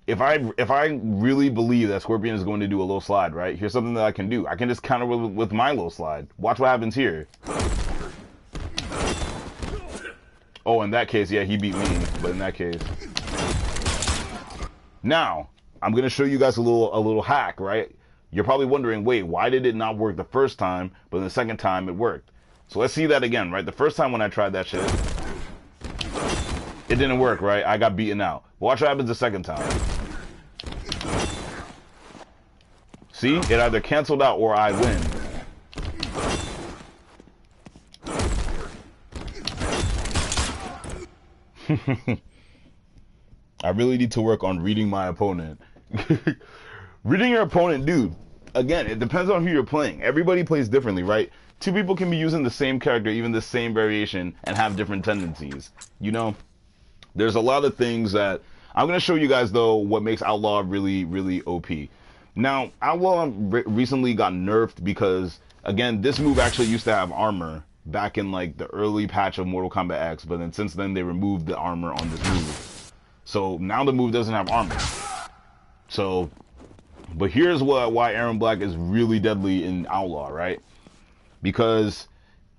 if I really believe that Scorpion is going to do a low slide, right? Here's something that I can do. I can just counter with my low slide. Watch what happens here. Oh, in that case, yeah, he beat me. But in that case, now I'm gonna show you guys a little hack, right? You're probably wondering, wait, why did it not work the first time, but the second time it worked? So let's see that again, right? The first time when I tried that shit, it didn't work, right? I got beaten out. Watch what happens the second time. See? It either canceled out or I win. I really need to work on reading my opponent. Reading your opponent, dude. Again, it depends on who you're playing. Everybody plays differently, right? Two people can be using the same character, even the same variation, and have different tendencies. You know? There's a lot of things that... I'm going to show you guys, though, what makes Outlaw really, really OP. Now, Outlaw recently got nerfed because, again, this move actually used to have armor back in, like, the early patch of Mortal Kombat X, but then since then they removed the armor on this move. So now the move doesn't have armor. So, but here's why Erron Black is really deadly in Outlaw, right? Because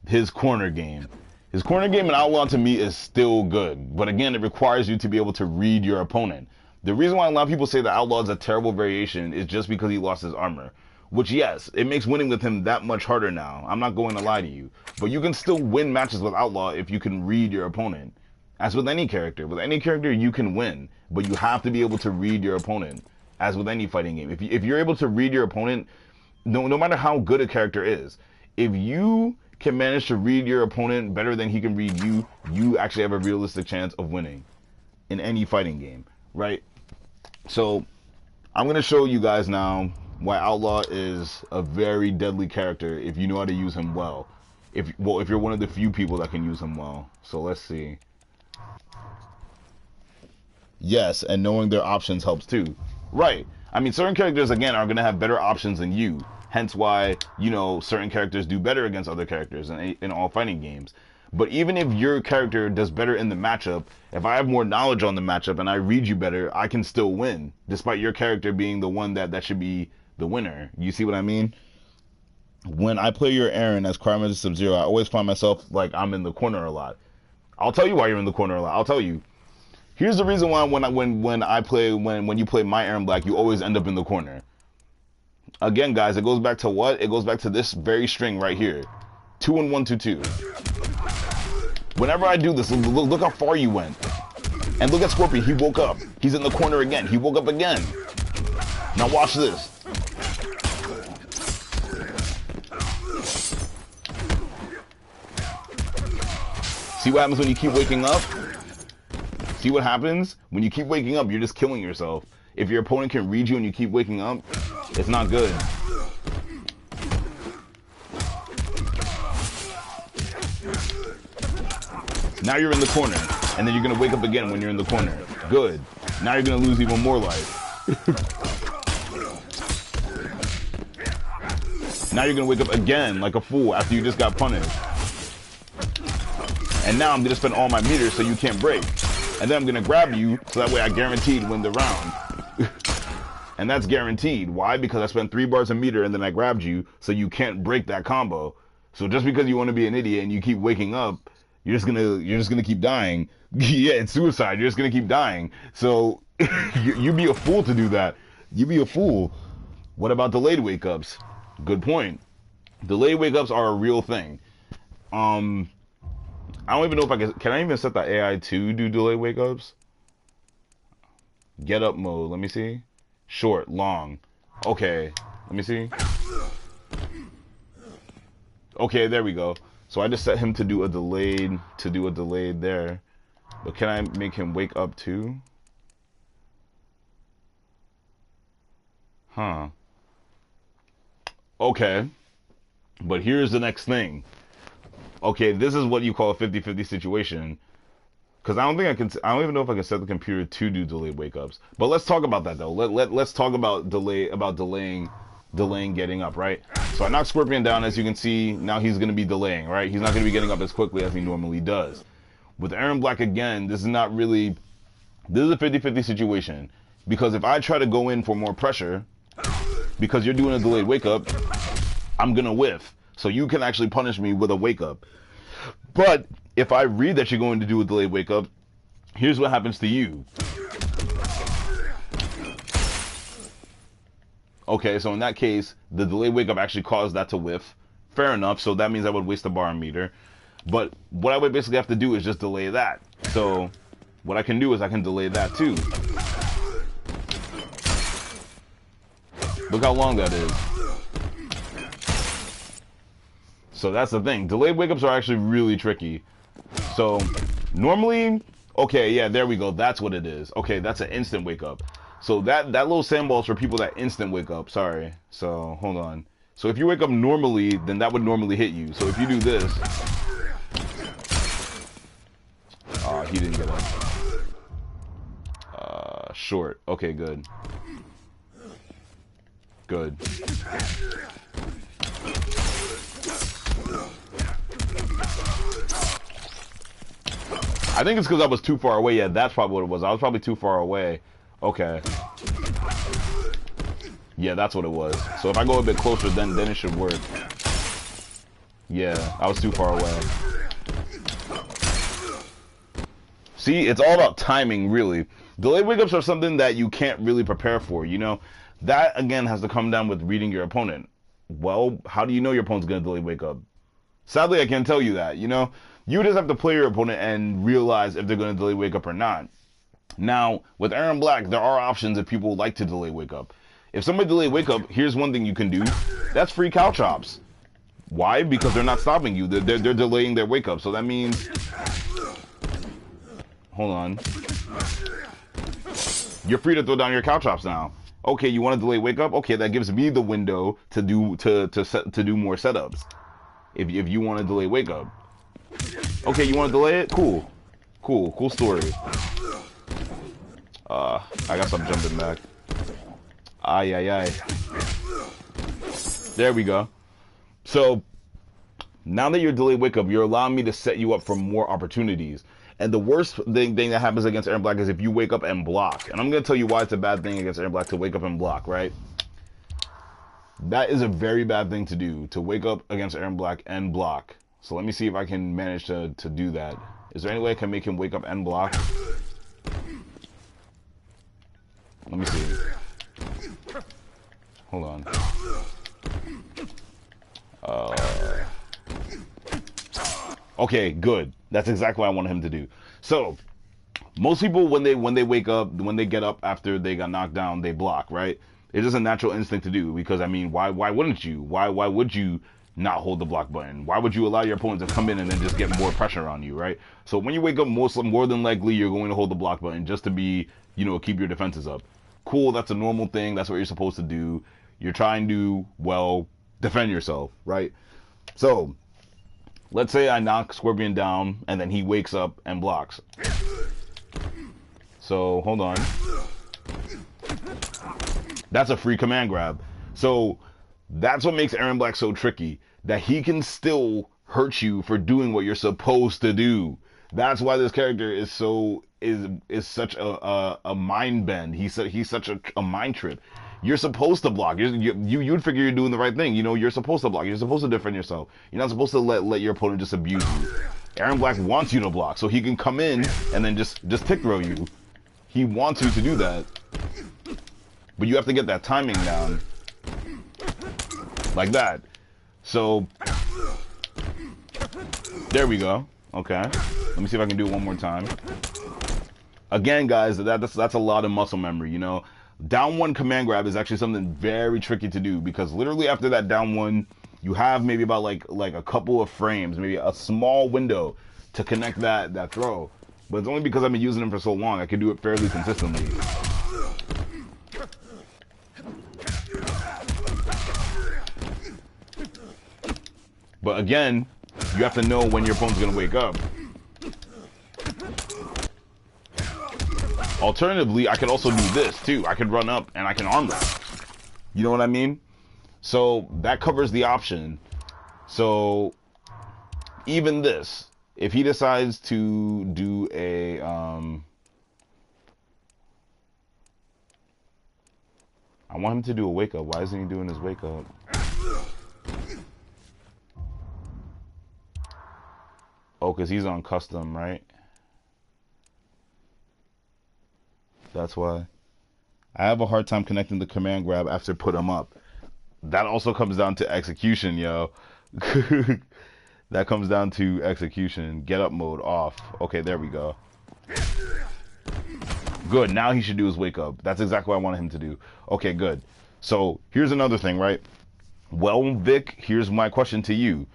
his corner game. His corner game in Outlaw to me is still good, but again, it requires you to be able to read your opponent. The reason why a lot of people say that Outlaw is a terrible variation is just because he lost his armor. Which, yes, it makes winning with him that much harder now. I'm not going to lie to you. But you can still win matches with Outlaw if you can read your opponent. As with any character. With any character, you can win. But you have to be able to read your opponent. As with any fighting game. If you're able to read your opponent, no matter how good a character is, if you can manage to read your opponent better than he can read you, you actually have a realistic chance of winning in any fighting game, right? So, I'm going to show you guys now why Outlaw is a very deadly character if you know how to use him well. If you're one of the few people that can use him well. So, let's see. Yes, and knowing their options helps too. Right. I mean, certain characters, again, are going to have better options than you. Hence why, you know, certain characters do better against other characters in all fighting games. But even if your character does better in the matchup, if I have more knowledge on the matchup and I read you better, I can still win. Despite your character being the one that should be the winner. You see what I mean? When I play your Erron as Crime Sub-Zero, I always find myself like I'm in the corner a lot. I'll tell you why you're in the corner a lot. I'll tell you. Here's the reason why when you play my Erron Black, you always end up in the corner. Again, guys, it goes back to what? It goes back to this very string right here. 2 and 1, 2, 2. Whenever I do this, look how far you went. And look at Scorpion. He woke up. He's in the corner again. He woke up again. Now watch this. See what happens when you keep waking up? See what happens? When you keep waking up, you're just killing yourself. If your opponent can read you and you keep waking up, it's not good. Now you're in the corner, and then you're going to wake up again when you're in the corner. Good. Now you're going to lose even more life. Now you're going to wake up again like a fool after you just got punished. And now I'm going to spend all my meters so you can't break. And then I'm going to grab you so that way I guaranteed win the round. And that's guaranteed. Why? Because I spent 3 bars a meter and then I grabbed you so you can't break that combo. So just because you want to be an idiot and you keep waking up, you're just gonna keep dying. Yeah, it's suicide. You're just gonna keep dying. So you be a fool to do that. You be a fool. What about delayed wake ups? Good point. Delayed wake ups are a real thing. I don't even know if can I even set the AI to do delayed wake ups? Get up mode. Let me see. Short, long. Okay. Let me see. Okay, there we go. So I just set him to do a delayed there. But can I make him wake up too? Huh. Okay. But here's the next thing. Okay, this is what you call a 50-50 situation. Because I don't even know if I can set the computer to do delayed wake ups. But let's talk about that though. Let's talk about delaying getting up, right? So I knocked Scorpion down, as you can see. Now he's going to be delaying, right? He's not going to be getting up as quickly as he normally does. With Erron Black again, this is a 50-50 situation. Because if I try to go in for more pressure, because you're doing a delayed wake up, I'm going to whiff. So you can actually punish me with a wake up. But if I read that you're going to do a delayed wake up, here's what happens to you. Okay, so in that case, the delayed wake up actually caused that to whiff. Fair enough, so that means I would waste a bar and meter. But what I would basically have to do is just delay that. So what I can do is I can delay that too. Look how long that is. So that's the thing. Delayed wake ups are actually really tricky. So normally, okay, yeah, there we go. That's what it is. Okay, that's an instant wake up. So that little sandball is for people that instant wake up. Sorry. So hold on. So if you wake up normally, then that would normally hit you. So if you do this, he didn't get up. Short. Okay, good. Good. I think it's because I was too far away. Yeah, that's probably what it was. I was probably too far away. Okay. Yeah, that's what it was. So if I go a bit closer, then it should work. Yeah, I was too far away. See, it's all about timing, really. Delayed wake-ups are something that you can't really prepare for, you know? That, again, has to come down with reading your opponent. Well, how do you know your opponent's going to delay wake up? Sadly, I can't tell you that, you know? You just have to play your opponent and realize if they're going to delay wake up or not. Now, with Erron Black, there are options if people like to delay wake up. If somebody delay wake up, here's one thing you can do. That's free cow chops. Why? Because they're not stopping you. They're delaying their wake up. So that means... Hold on. You're free to throw down your cow chops now. Okay, you want to delay wake up? Okay, that gives me the window to do more setups. If you want to delay wake up. Okay, you want to delay it? Cool. Cool story. I gotta stop jumping back. Ay. There we go. So, now that you're delayed wake up, you're allowing me to set you up for more opportunities. And the worst thing that happens against Erron Black is if you wake up and block. And I'm going to tell you why it's a bad thing against Erron Black to wake up and block, right? That is a very bad thing to do, to wake up against Erron Black and block. So let me see if I can manage to do that. Is there any way I can make him wake up and block? Let me see. Hold on. Okay, good. That's exactly what I wanted him to do. So, most people when they wake up, when they get up after they got knocked down, they block, right? It's just a natural instinct to do because I mean, why wouldn't you? Why would you not hold the block button? Why would you allow your opponent to come in and then just get more pressure on you, right? So when you wake up, more than likely you're going to hold the block button just to be, you know, keep your defenses up. Cool, that's a normal thing. That's what you're supposed to do. You're trying to, well, defend yourself, right? So let's say I knock Scorpion down and then he wakes up and blocks. So hold on. That's a free command grab. So that's what makes Erron Black so tricky, that he can still hurt you for doing what you're supposed to do. That's why this character is so is such a mind bend. He's such a mind trip. You're supposed to block. You'd figure you're doing the right thing. You know, you're supposed to block. You're supposed to defend yourself. You're not supposed to let your opponent just abuse you. Erron Black wants you to block, so he can come in and then just tick throw you. He wants you to do that, but you have to get that timing down. Like that. So there we go. Okay. Let me see if I can do it one more time. Again, guys, that's a lot of muscle memory, you know. Down one command grab is actually something very tricky to do, because literally after that down one, you have maybe about like a couple of frames, maybe a small window to connect that throw. But it's only because I've been using them for so long I can do it fairly consistently. But again, you have to know when your opponent's going to wake up. Alternatively, I could also do this too. I could run up and I can arm wrap. You know what I mean? So that covers the option. So even this, if he decides to do a I want him to do a wake up. Why isn't he doing his wake up? Oh, because he's on custom, right? That's why. I have a hard time connecting the command grab after put him up. That also comes down to execution, yo. That comes down to execution. Get up mode off. Okay, there we go. Good. Now he should do his wake up. That's exactly what I wanted him to do. Okay, good. So here's another thing, right? Well, Vic, here's my question to you.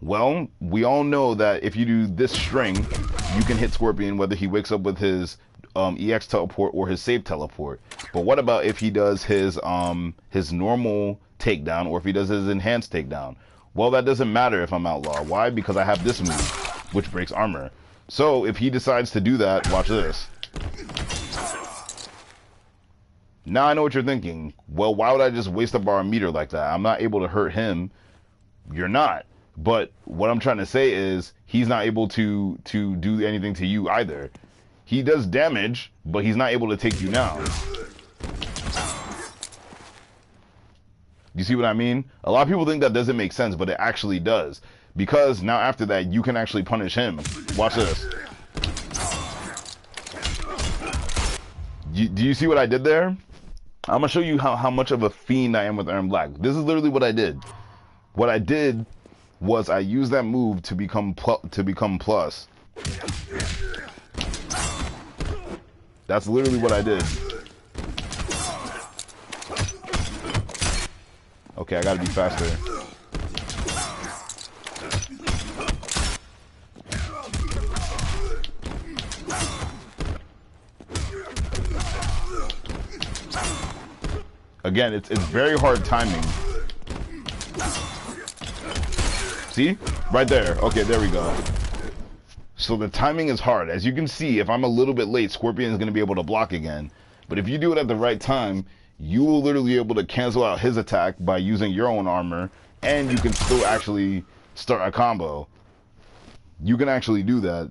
Well, we all know that if you do this string, you can hit Scorpion whether he wakes up with his EX teleport or his save teleport. But what about if he does his normal takedown, or if he does his enhanced takedown? Well, that doesn't matter if I'm outlaw. Why? Because I have this move, which breaks armor. So if he decides to do that, watch this. Now I know what you're thinking. Well, why would I just waste up our meter like that? I'm not able to hurt him. You're not. But what I'm trying to say is he's not able to do anything to you either. He does damage, but he's not able to take you down. You see what I mean? A lot of people think that doesn't make sense, but it actually does. Because now after that, you can actually punish him. Watch this. Do you see what I did there? I'm going to show you how much of a fiend I am with Erron Black. This is literally what I did. What I did was I used that move to become plus. That's literally what I did. Okay, I gotta be faster. Again, it's very hard timing. See? Right there. Okay, there we go. So the timing is hard. As you can see, if I'm a little bit late, Scorpion is going to be able to block again. But if you do it at the right time, you will literally be able to cancel out his attack by using your own armor, and you can still actually start a combo. You can actually do that.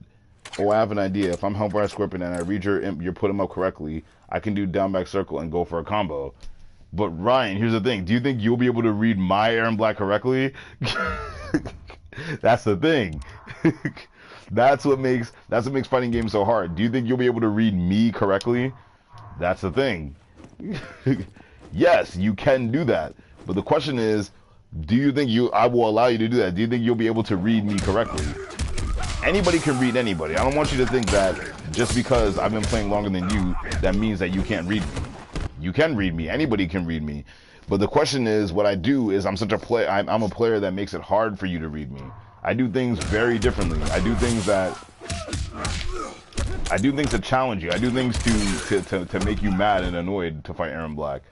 Oh, I have an idea. If I'm helped by Scorpion and I read your put him up correctly, I can do down back circle and go for a combo. But Ryan, here's the thing. Do you think you'll be able to read my Erron Black correctly? That's the thing. That's what makes fighting games so hard. Do you think you'll be able to read me correctly? That's the thing. Yes, you can do that. But the question is, do you think I will allow you to do that? Do you think you'll be able to read me correctly? Anybody can read anybody. I don't want you to think that just because I've been playing longer than you, that means that you can't read me. You can read me. Anybody can read me. But the question is, what I do is I'm such a player. I'm a player that makes it hard for you to read me. I do things very differently. I do things that challenge you. I do things to make you mad and annoyed to fight Erron Black.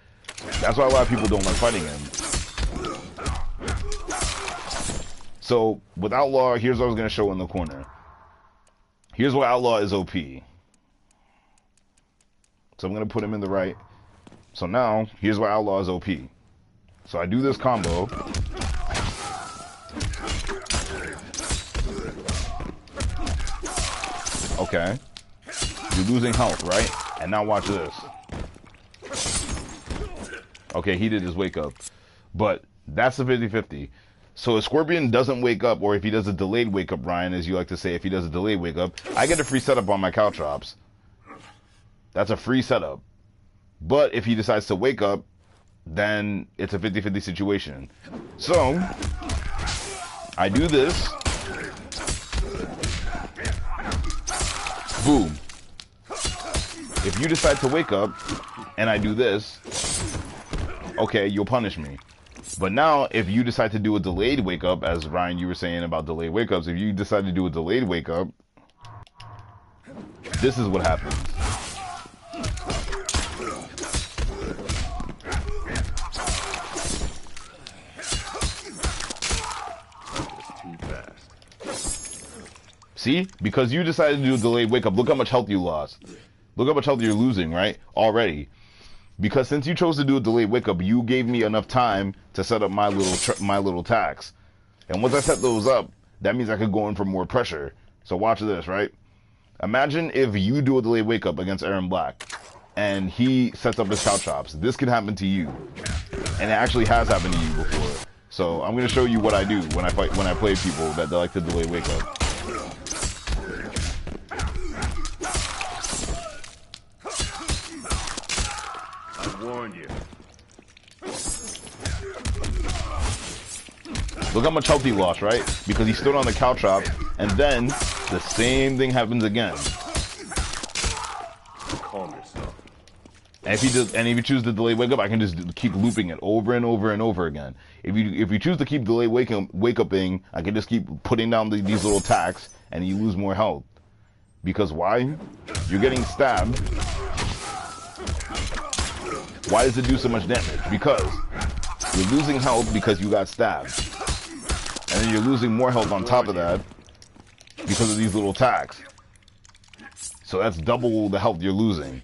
That's why a lot of people don't like fighting him. So with Outlaw, here's what I was gonna show in the corner. Here's why Outlaw is OP. So I'm gonna put him in the right. So now, here's why Outlaw is OP. So I do this combo. Okay. You're losing health, right? And now watch this. Okay, he did his wake up. But that's the 50-50. So if Scorpion doesn't wake up, or if he does a delayed wake up, Ryan, as you like to say, if he does a delayed wake up, I get a free setup on my Caltrops. That's a free setup. But if he decides to wake up, then it's a 50-50 situation. So, I do this. Boom. If you decide to wake up, and I do this, okay, you'll punish me. But now, if you decide to do a delayed wake up, as Ryan, you were saying about delayed wake ups, if you decide to do a delayed wake up, this is what happens. See? Because you decided to do a delayed wake up, look how much health you lost. Look how much health you're losing, right? Already. Because since you chose to do a delayed wake up, you gave me enough time to set up my little tax. And once I set those up, that means I could go in for more pressure. So watch this, right? Imagine if you do a delayed wake up against Erron Black and he sets up his Caltrops. This can happen to you. And it actually has happened to you before. So I'm going to show you what I do when I play people that they like to delay wake up. Warned you. Look how much health he lost, right? Because he stood on the Caltrop, and then the same thing happens again. Calm yourself. And if you choose to delay wake up, I can just keep looping it over and over and over again. If you choose to keep delay wake uping, I can just keep putting down these little attacks, and you lose more health. Because why? You're getting stabbed. Why does it do so much damage? Because you're losing health because you got stabbed. And then you're losing more health on top of that because of these little attacks. So that's double the health you're losing.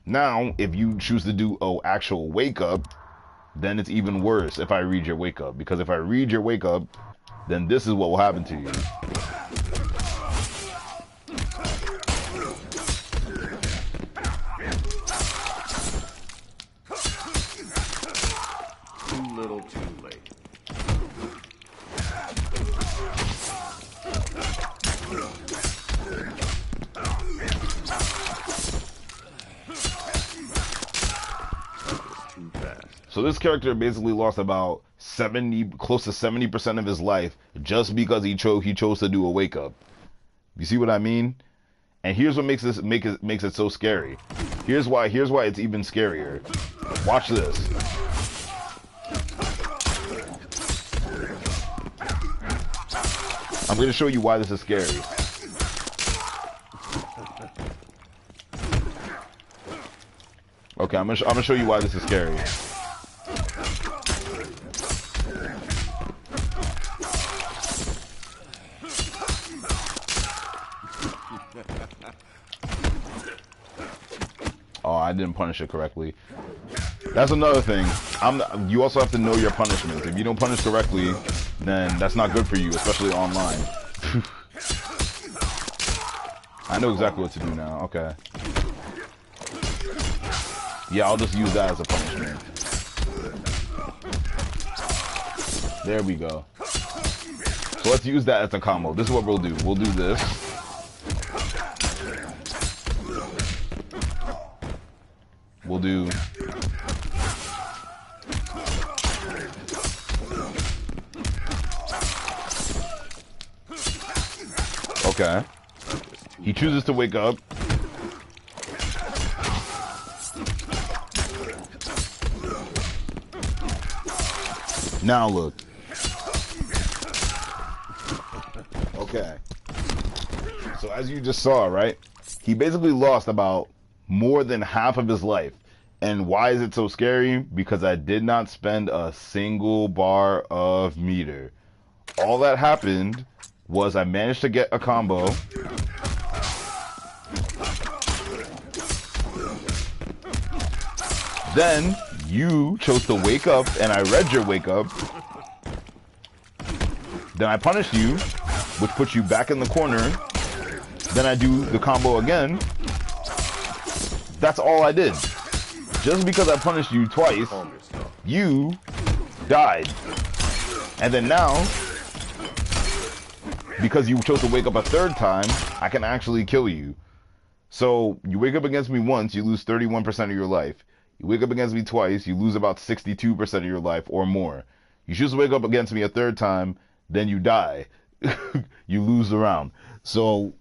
Now, if you choose to do an actual wake up, then it's even worse if I read your wake up. Because if I read your wake up, then this is what will happen to you. So this character basically lost about 70, close to 70% of his life just because he chose to do a wake up. You see what I mean? And here's what makes it so scary. Here's why it's even scarier. Watch this. I'm going to show you why this is scary. Okay, I'm gonna show you why this is scary. Oh, I didn't punish it correctly. That's another thing. You also have to know your punishments. If you don't punish correctly, then that's not good for you, especially online. I know exactly what to do now. Okay. Yeah, I'll just use that as a punishment. There we go. So let's use that as a combo. This is what we'll do. We'll do this. We'll do... Okay. He chooses to wake up. Now look. Okay. So as you just saw, right? He basically lost about more than half of his life. And why is it so scary? Because I did not spend a single bar of meter. All that happened was I managed to get a combo. Then you chose to wake up, and I read your wake up. Then I punished you, which puts you back in the corner. Then I do the combo again. That's all I did. Just because I punished you twice, you died. And then now, because you chose to wake up a third time, I can actually kill you. So you wake up against me once, you lose 31% of your life. You wake up against me twice, you lose about 62% of your life or more. You choose to wake up against me a third time, then you die. You lose the round. So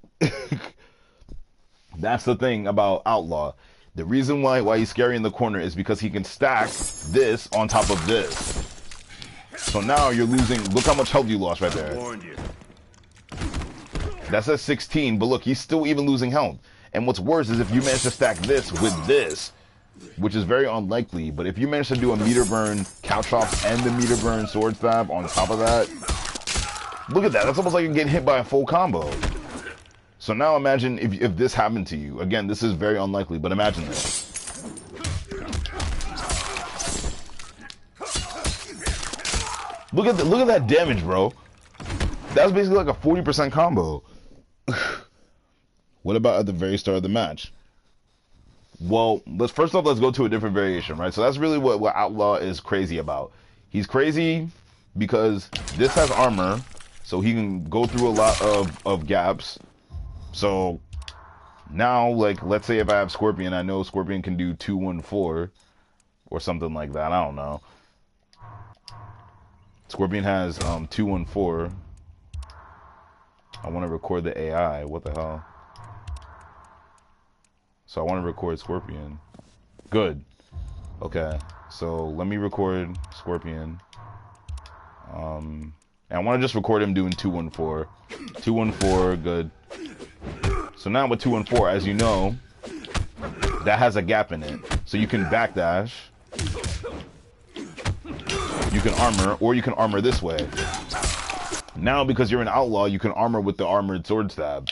that's the thing about Outlaw. The reason why he's scary in the corner is because he can stack this on top of this. So now you're losing. Look how much health you lost right there. That's at 16, but look, he's still even losing health. And what's worse is if you manage to stack this with this, which is very unlikely, but if you manage to do a meter burn couch chops and the meter burn sword stab on top of that, look at that. That's almost like you're getting hit by a full combo. So now imagine if this happened to you. Again, this is very unlikely, but imagine this. Look at that damage, bro. That's basically like a 40% combo. What about at the very start of the match? Well, let's go to a different variation, right? So that's really what Outlaw is crazy about. He's crazy because this has armor, so he can go through a lot of gaps. So now, like, let's say if I have Scorpion, I know Scorpion can do 2-1-4 or something like that. I don't know. Scorpion has 2-1-4. I want to record the AI. What the hell? So I want to record Scorpion. Good. Okay. So let me record Scorpion. And I want to just record him doing 2-1-4. 2-1-4. Good. So now with 2-1-4, as you know, that has a gap in it. So you can backdash. You can armor, or you can armor this way. Now, because you're an outlaw, you can armor with the armored sword stab.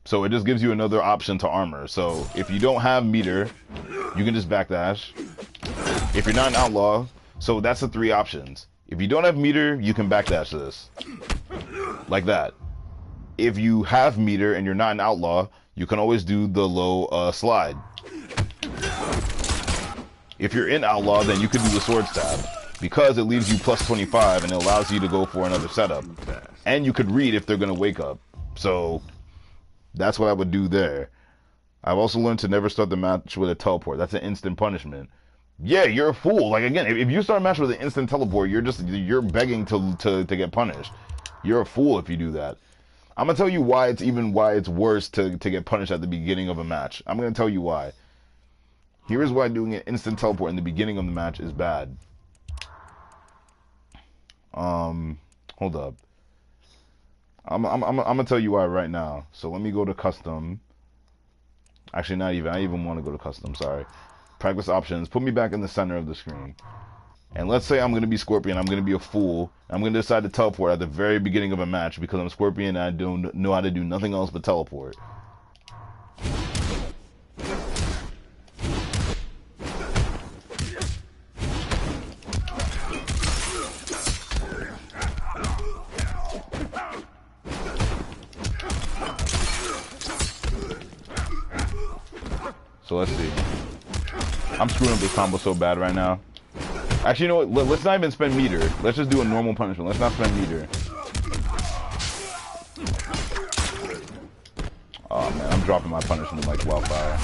So it just gives you another option to armor. So if you don't have meter, you can just backdash. If you're not an outlaw, so that's the three options. If you don't have meter, you can backdash this. Like that. If you have meter and you're not an outlaw, you can always do the low slide. If you're in outlaw, then you can do the sword stab, because it leaves you plus 25 and it allows you to go for another setup. And you could read if they're going to wake up. So that's what I would do there. I've also learned to never start the match with a teleport. That's an instant punishment. Yeah, you're a fool. Like, again, if you start a match with an instant teleport, you're begging to get punished. You're a fool if you do that. I'm going to tell you why it's worse to get punished at the beginning of a match. I'm going to tell you why. Here's why doing an instant teleport in the beginning of the match is bad. Hold up. I'm going to tell you why right now. So let me go to custom. Actually, not even. I even want to go to custom, sorry. Practice options. Put me back in the center of the screen. And let's say I'm going to be Scorpion. I'm going to be a fool. I'm going to decide to teleport at the very beginning of a match because I'm Scorpion and I don't know how to do nothing else but teleport. So let's see. I'm screwing up this combo so bad right now. Actually, you know what? Let's not even spend meter. Let's just do a normal punishment. Let's not spend meter. Oh man, I'm dropping my punishment like wildfire.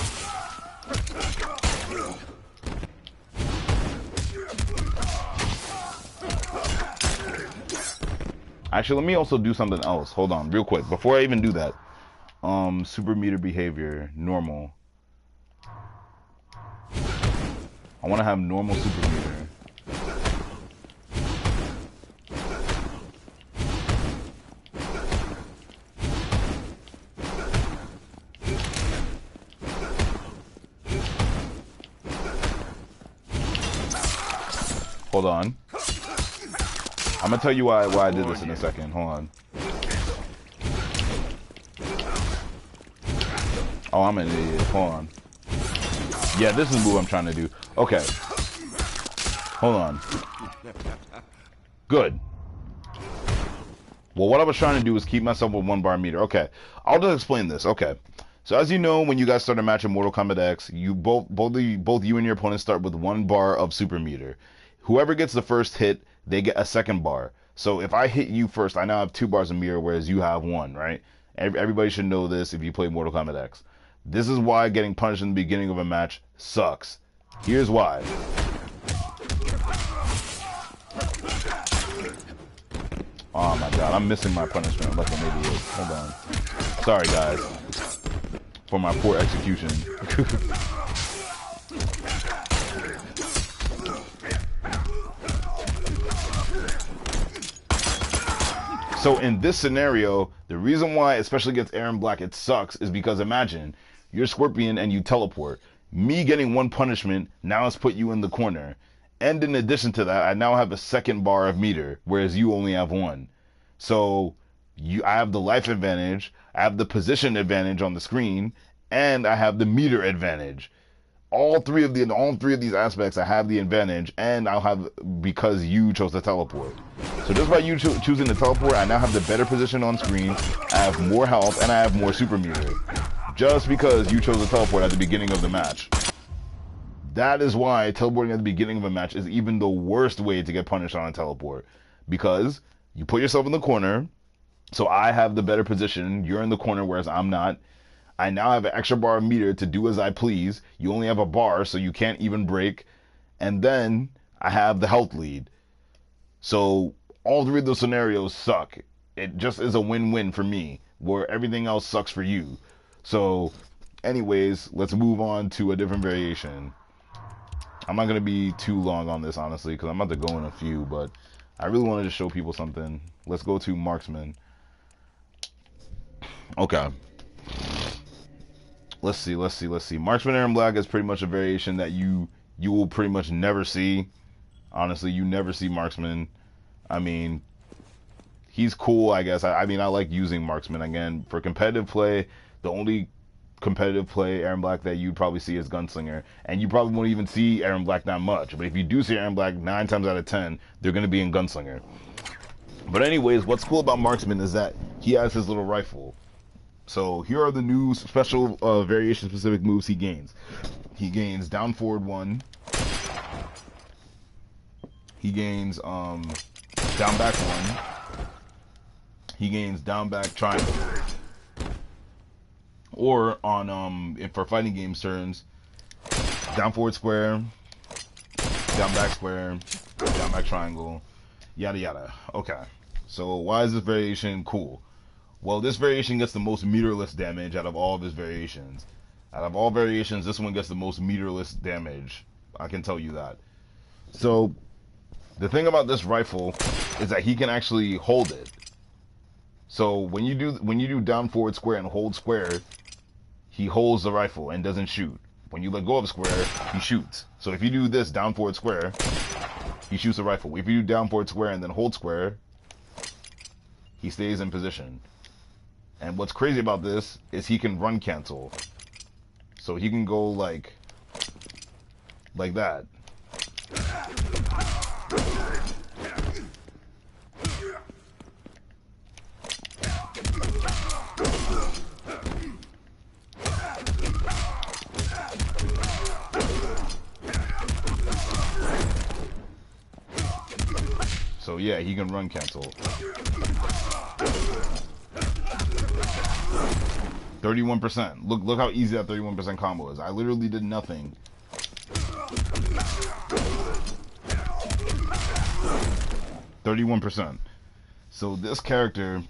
Actually, let me also do something else. Hold on, real quick. Before I even do that. Super meter behavior, normal. I want to have normal super meter. Hold on. I'm gonna tell you why I did this in a second. Hold on. Oh, I'm an idiot. Hold on. Yeah, this is the move I'm trying to do. Okay. Hold on. Good. Well, what I was trying to do was keep myself with 1 bar meter. Okay. I'll just explain this. Okay. So as you know, when you guys start a match in Mortal Kombat X, you both you and your opponent start with 1 bar of super meter. Whoever gets the first hit, they get a 2nd bar. So if I hit you first, I now have 2 bars of meter, whereas you have 1, right? Everybody should know this if you play Mortal Kombat X. This is why getting punished in the beginning of a match sucks. Here's why. Oh my god, I'm missing my punishment like an idiot. Hold on. Sorry guys for my poor execution. So in this scenario, the reason why, especially against Erron Black, it sucks is because imagine you're Scorpion and you teleport. Me getting 1 punishment now has put you in the corner. And in addition to that, I now have a 2nd bar of meter, whereas you only have 1. So I have the life advantage, I have the position advantage on the screen, and I have the meter advantage. All three of these aspects, I have the advantage, and I'll have because you chose to teleport. So just by you choosing to teleport, I now have the better position on screen, I have more health, and I have more super meter. Just because you chose to teleport at the beginning of the match. That is why teleporting at the beginning of a match is even the worst way to get punished on a teleport. Because you put yourself in the corner, so I have the better position, you're in the corner whereas I'm not. I now have an extra bar of meter to do as I please. You only have a bar, so you can't even break. And then I have the health lead. So all 3 of those scenarios suck. It just is a win-win for me, where everything else sucks for you. So anyways, let's move on to a different variation. I'm not going to be too long on this, honestly, because I'm about to go in a few, but I really wanted to show people something. Let's go to Marksman. Okay. Let's see. Marksman Erron Black is pretty much a variation that you will pretty much never see. Honestly, you never see Marksman. I mean, he's cool, I guess. I mean, I like using Marksman. Again, for competitive play, the only competitive play Erron Black that you'd probably see is Gunslinger. And you probably won't even see Erron Black that much. But if you do see Erron Black, 9 times out of 10, they're going to be in Gunslinger. But anyways, what's cool about Marksman is that he has his little rifle. So here are the new special variation specific moves he gains. He gains down forward 1. He gains down back 1. He gains down back triangle. Or on for fighting game turns, down forward square, down back square, down back triangle, yada yada. Okay. So why is this variation cool? Well, this variation gets the most meterless damage out of all of his variations. Out of all variations, this one gets the most meterless damage. I can tell you that. So, the thing about this rifle is that he can actually hold it. So when you do down forward square and hold square, he holds the rifle and doesn't shoot. When you let go of square, he shoots. So if you do this down forward square, he shoots the rifle. If you do down forward square and then hold square, he stays in position. And what's crazy about this is he can run cancel. So he can go like that. So yeah, he can run cancel. 31%. Look how easy that 31% combo is. I literally did nothing. %. So this character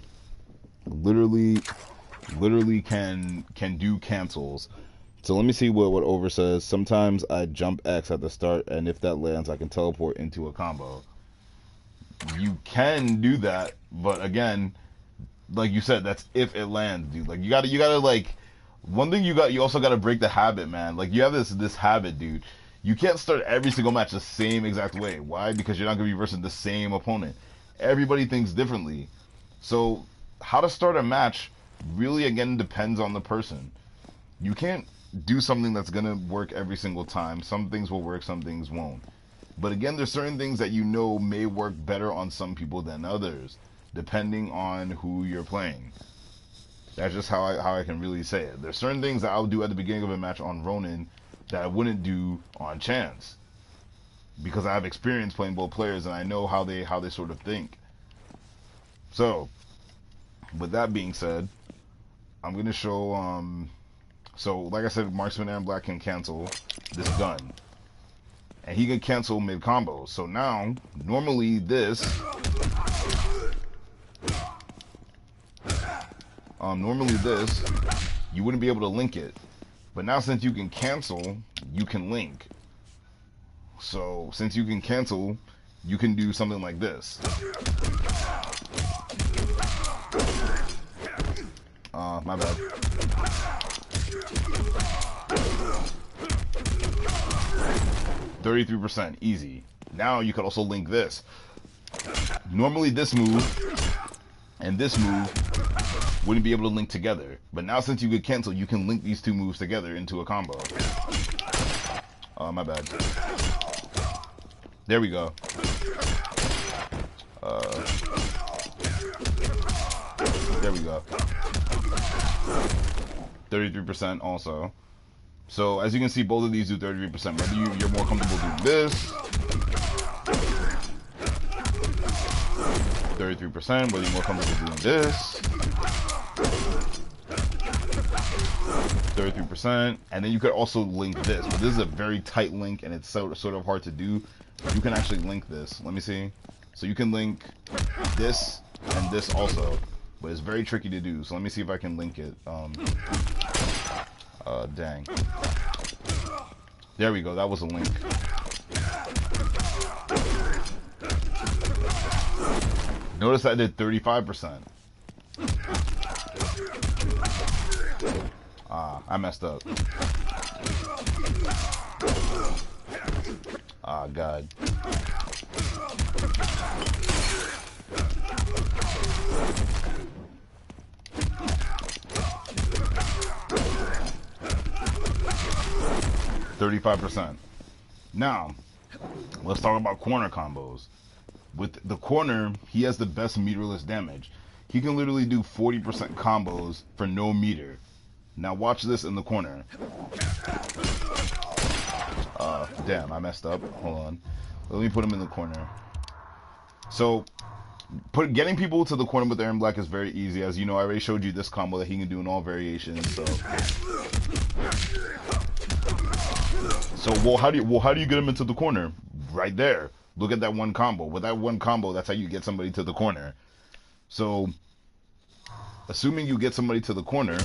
literally can do cancels. So let me see what over says. Sometimes I jump X at the start, and if that lands, I can teleport into a combo. You can do that, but again, like you said, that's if it lands, dude. Like you gotta like, one thing you also gotta break the habit, man. Like you have this habit, dude. You can't start every single match the same exact way. Why? Because you're not going to be versing the same opponent. Everybody thinks differently. So how to start a match really, again, depends on the person. You can't do something that's going to work every single time. Some things will work, some things won't. But again, there's certain things that you know may work better on some people than others, depending on who you're playing. That's just how I can really say it. There's certain things that I'll do at the beginning of a match on Ronin that I wouldn't do on Chance, because I have experience playing both players and I know how they sort of think. So, with that being said, I'm gonna show so like I said, Marksman Erron Black can cancel this gun, and he can cancel mid combos. So now, normally this you wouldn't be able to link it, but now since you can cancel, you can link. So since you can cancel, you can do something like this. My bad. %, easy. Now you could also link this. Normally this move and this move wouldn't be able to link together, but now since you could cancel, you can link these two moves together into a combo. My bad. There we go. There we go. 33% also. So as you can see, both of these do 33%. Whether you're more comfortable doing this, 33%. Whether you're more comfortable doing this, 33%. And then you could also link this. But this is a very tight link, and it's sort of hard to do. You can actually link this. Let me see. So you can link this and this also, but it's very tricky to do. So let me see if I can link it. Dang. There we go. That was a link. Notice I did 35%. I messed up. God. %. Now, let's talk about corner combos. With the corner, he has the best meterless damage. He can literally do 40% combos for no meter. Now watch this in the corner. Damn, I messed up. Hold on. Let me put him in the corner. So, getting people to the corner with Erron Black is very easy. As you know, I already showed you this combo that he can do in all variations. So, well, how do you get him into the corner? Right there. Look at that one combo. With that one combo, that's how you get somebody to the corner. So, assuming you get somebody to the corner,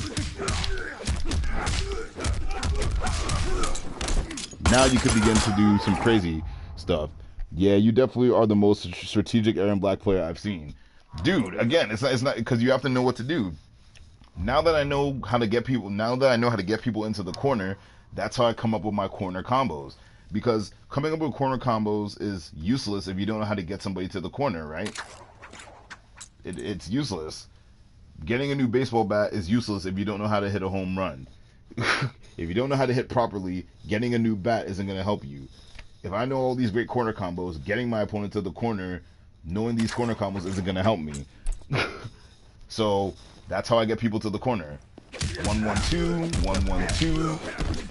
now you could begin to do some crazy stuff. Yeah, you definitely are the most strategic Erron Black player I've seen. Dude, again, it's not because you have to know what to do. Now that I know how to get people into the corner, that's how I come up with my corner combos. Because coming up with corner combos is useless if you don't know how to get somebody to the corner, right? It's useless. Getting a new baseball bat is useless if you don't know how to hit a home run. If you don't know how to hit properly, getting a new bat isn't going to help you. If I know all these great corner combos, getting my opponent to the corner, knowing these corner combos isn't going to help me. So that's how I get people to the corner. 1-1-2, 1-1-2,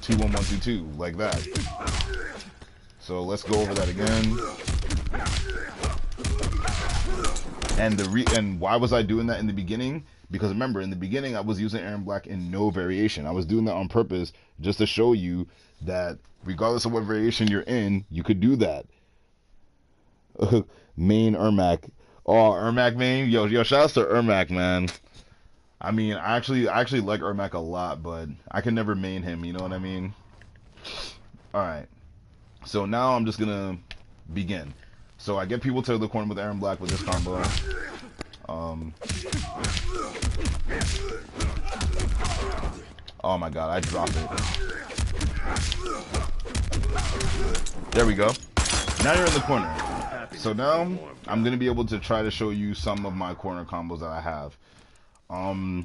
2-1-1-2-2, like that. So let's go over that again. And why was I doing that in the beginning? Because remember, in the beginning, I was using Erron Black in no variation. I was doing that on purpose just to show you that regardless of what variation you're in, you could do that. Main Ermac. Oh, Ermac main? Yo, shout out to Ermac, man. I mean, I actually like Ermac a lot, but I can never main him, you know what I mean? Alright. So now I'm just gonna begin. So I get people to the corner with Erron Black with this combo. Oh my god, I dropped it. There we go. Now you're in the corner. So now I'm gonna be able to try to show you some of my corner combos that I have. I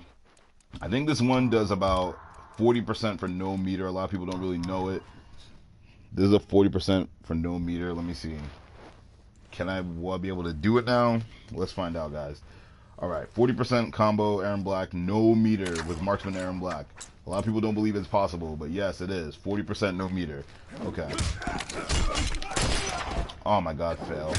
think this one does about 40% for no meter. A lot of people don't really know it. This is a 40% for no meter. Let me see. Will I be able to do it now? Let's find out, guys. Alright, 40% combo Erron Black, no meter with Marksman Erron Black. A lot of people don't believe it's possible, but yes, it is. 40% no meter. Okay. Oh my god, fail.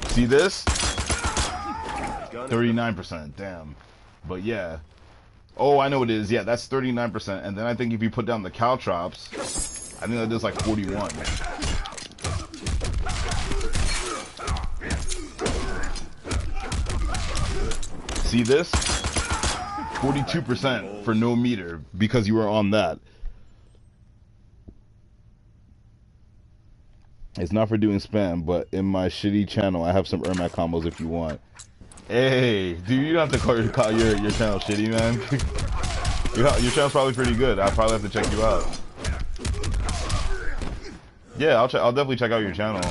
See this? 39%, damn. But yeah. Oh, I know what it is. Yeah, that's 39%. And then I think if you put down the caltrops, I think that does like 41. See this? 42% for no meter because you were on that. It's not for doing spam, but in my shitty channel, I have some Ermac combos if you want. Hey, dude, you don't have to call your channel shitty, man. Your channel's probably pretty good. I'll probably have to check you out. Yeah, I'll definitely check out your channel.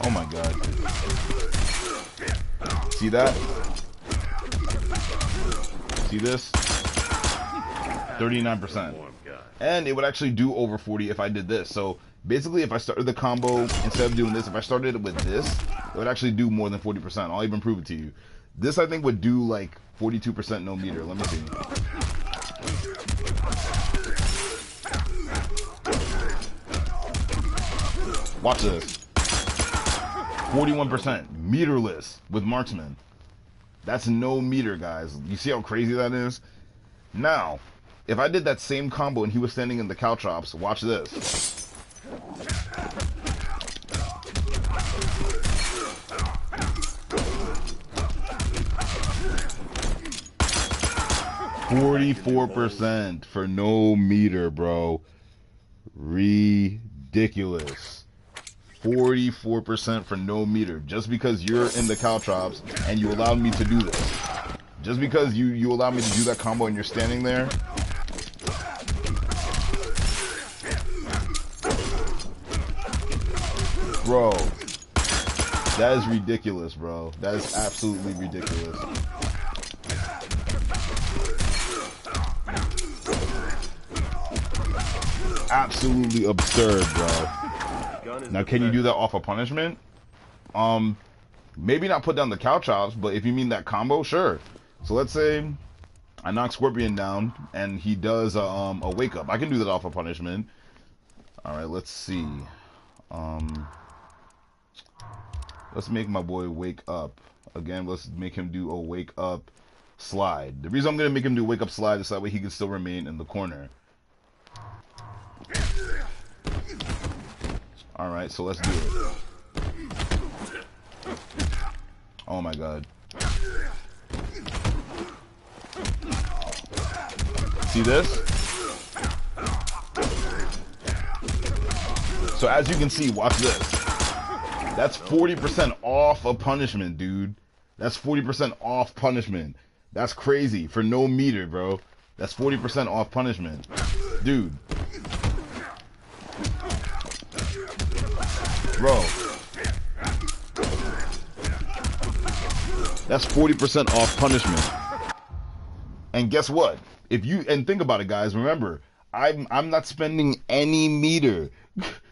Oh my god. See that? See this? 39%. And it would actually do over 40 if I did this. So basically, if I started the combo, instead of doing this, if I started it with this, it would actually do more than 40%. I'll even prove it to you. This, I think, would do like 42% no meter. Let me see. Watch this. 41% meterless with Marksman. That's no meter, guys. You see how crazy that is? Now, if I did that same combo and he was standing in the caltrops, watch this. 44% for no meter, bro. Ridiculous. 44% for no meter. Just because you're in the caltrops and you allowed me to do this. Just because you allowed me to do that combo and you're standing there. Bro. That is ridiculous, bro. That is absolutely ridiculous. Absolutely absurd, bro. Now, can you do that off a punishment? Maybe not put down the caltrops, but if you mean that combo, sure. So let's say I knock Scorpion down and he does a wake up. I can do that off a punishment. All right, let's see. Let's make my boy wake up. Again, let's make him do a wake up slide. The reason I'm going to make him do wake up slide is that way he can still remain in the corner. Alright, so let's do it. Oh my god. See this? So as you can see, watch this. That's 40% off a punishment, dude. That's 40% off punishment. That's crazy for no meter, bro. That's 40% off punishment. Dude. Bro. That's 40% off punishment. And guess what? And think about it, guys. Remember, I'm not spending any meter.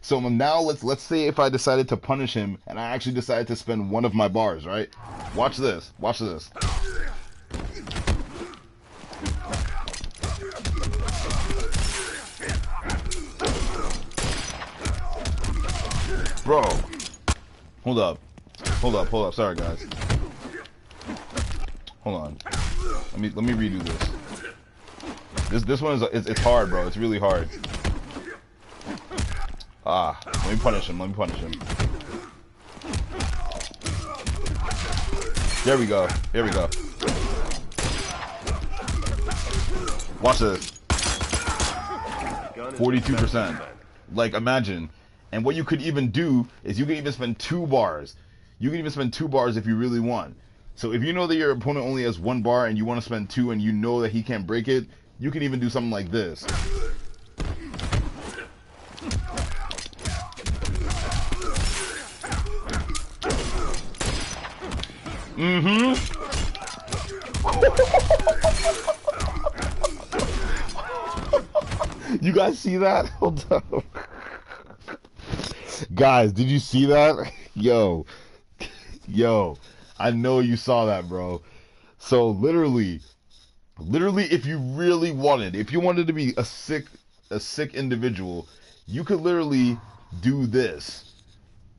So now let's say if I decided to punish him and I actually decided to spend one of my bars, right? Watch this. Watch this. Bro. Hold up. Sorry, guys. Hold on. Let me redo this. This one it's hard, bro. It's really hard. Let me punish him. There we go. Watch this. 42%. Like, imagine. And what you could even do is you can even spend 2 bars. You can even spend 2 bars if you really want. So if you know that your opponent only has 1 bar and you want to spend 2 and you know that he can't break it, you can even do something like this. You guys see that? Hold up. Guys, did you see that? Yo, I know you saw that, bro. So literally, if you really wanted, if you wanted to be a sick individual, you could literally do this.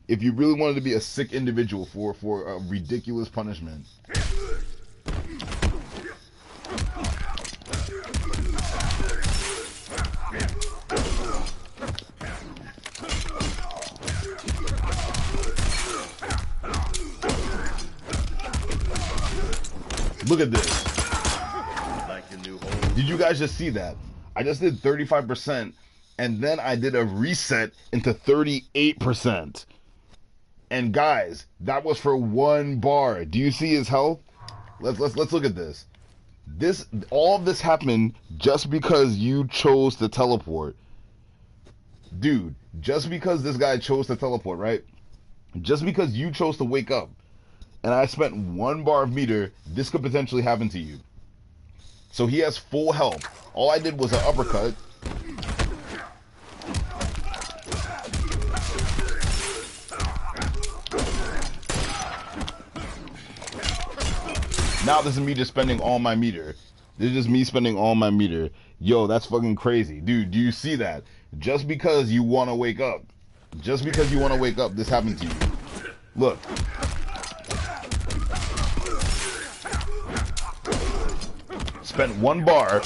If you really wanted to be a sick individual for a ridiculous punishment. Look at this. Did you guys just see that? I just did 35% and then I did a reset into 38%. And guys, that was for 1 bar. Do you see his health? Let's look at this. All of this happened just because you chose to teleport. Dude, just because this guy chose to teleport, right? Just because you chose to wake up and I spent 1 bar of meter, this could potentially happen to you. So he has full health. All I did was an uppercut. Now this is me just spending all my meter. This is just me spending all my meter. Yo, that's fucking crazy. Dude, do you see that? Just because you want to wake up. Just because you want to wake up, this happened to you. Look. Spent 1 bar.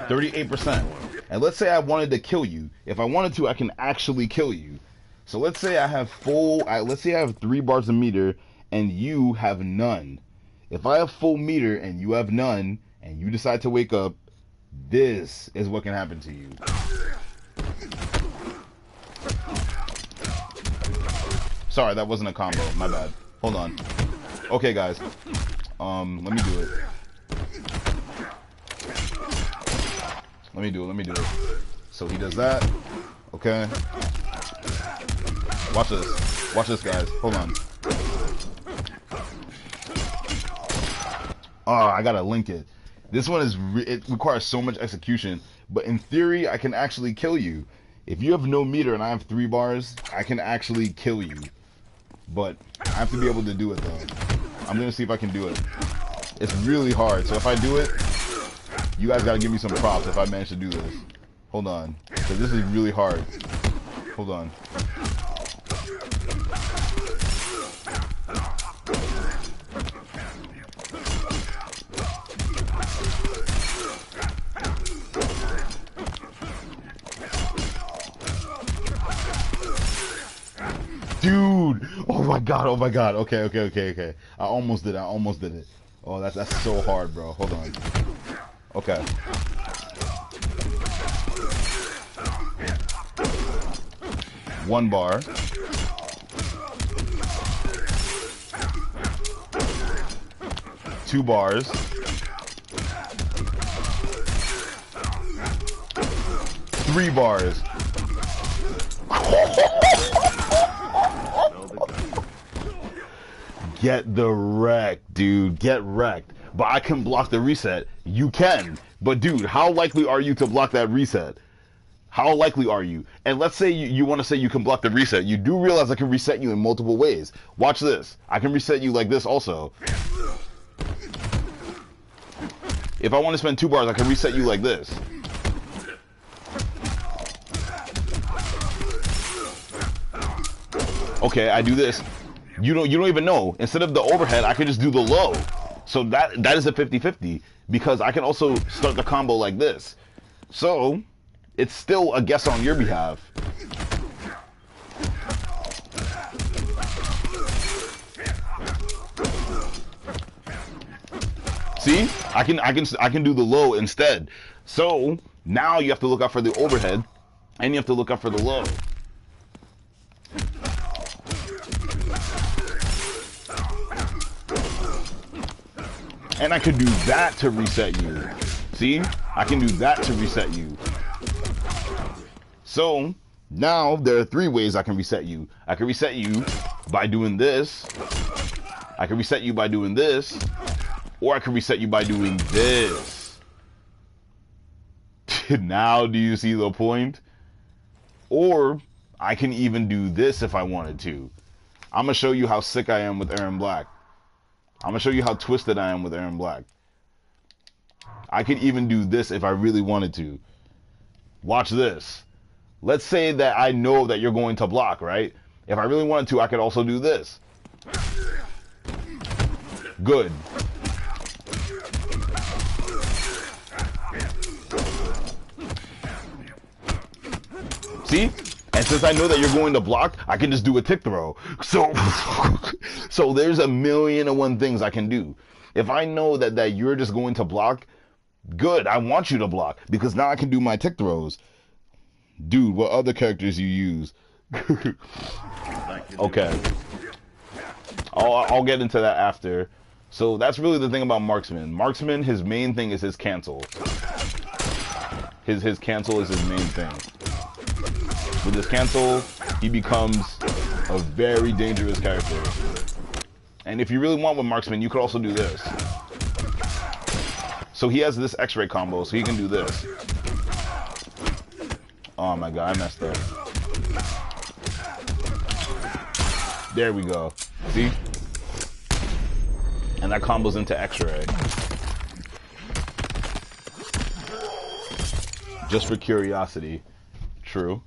%. And let's say I wanted to kill you. If I wanted to, I can actually kill you. So let's say I have let's say I have 3 bars of meter and you have none. If I have full meter and you have none and you decide to wake up, this is what can happen to you. Sorry, that wasn't a combo. My bad. Hold on. Okay, guys. Let me do it. Let me do it. So he does that. Okay. Watch this. Watch this, guys. Hold on. Oh, I gotta link it. This one it requires so much execution. But in theory, I can actually kill you. If you have no meter and I have 3 bars, I can actually kill you. But I have to be able to do it, though. I'm gonna see if I can do it. It's really hard. So if I do it, you guys gotta give me some props if I manage to do this. Hold on. Because this is really hard. Hold on. Dude! Oh my god. Okay. I almost did it. Oh, that's so hard, bro. Hold on. Okay. One bar. Two bars. Three bars. Get the wreck, dude. Get wrecked. But I can block the reset. You can. But dude, how likely are you to block that reset? How likely are you? And let's say you want to say you can block the reset. You do realize I can reset you in multiple ways. Watch this. I can reset you like this also. If I want to spend 2 bars, I can reset you like this. Okay, I do this. You don't even know. Instead of the overhead, I can just do the low. So that is a 50-50 because I can also start the combo like this. So it's still a guess on your behalf. See? I can do the low instead. So Now you have to look out for the overhead, and you have to look out for the low. And I can do that to reset you. See? I can do that to reset you. So, now there are 3 ways I can reset you. I can reset you by doing this. I can reset you by doing this. Or I can reset you by doing this. Now do you see the point? Or I can even do this if I wanted to. I'm going to show you how sick I am with Erron Black. I'm going to show you how twisted I am with Erron Black. I could even do this if I really wanted to. Watch this. Let's say that I know that you're going to block, right? If I really wanted to, I could also do this. Good. See? And since I know that you're going to block, I can just do a tick throw. So there's 1,000,001 things I can do. If I know that you're just going to block, good, I want you to block. Because now I can do my tick throws. Dude, what other characters you use? Okay. I'll get into that after. So that's really the thing about Marksman. Marksman, his main thing is his cancel. His cancel is his main thing. With his cancel, he becomes a very dangerous character. And if you really want with Marksman, you could also do this. So he has this X-ray combo, so he can do this. Oh my god, I messed up. There we go. See? And that combos into X-ray. Just for curiosity. True.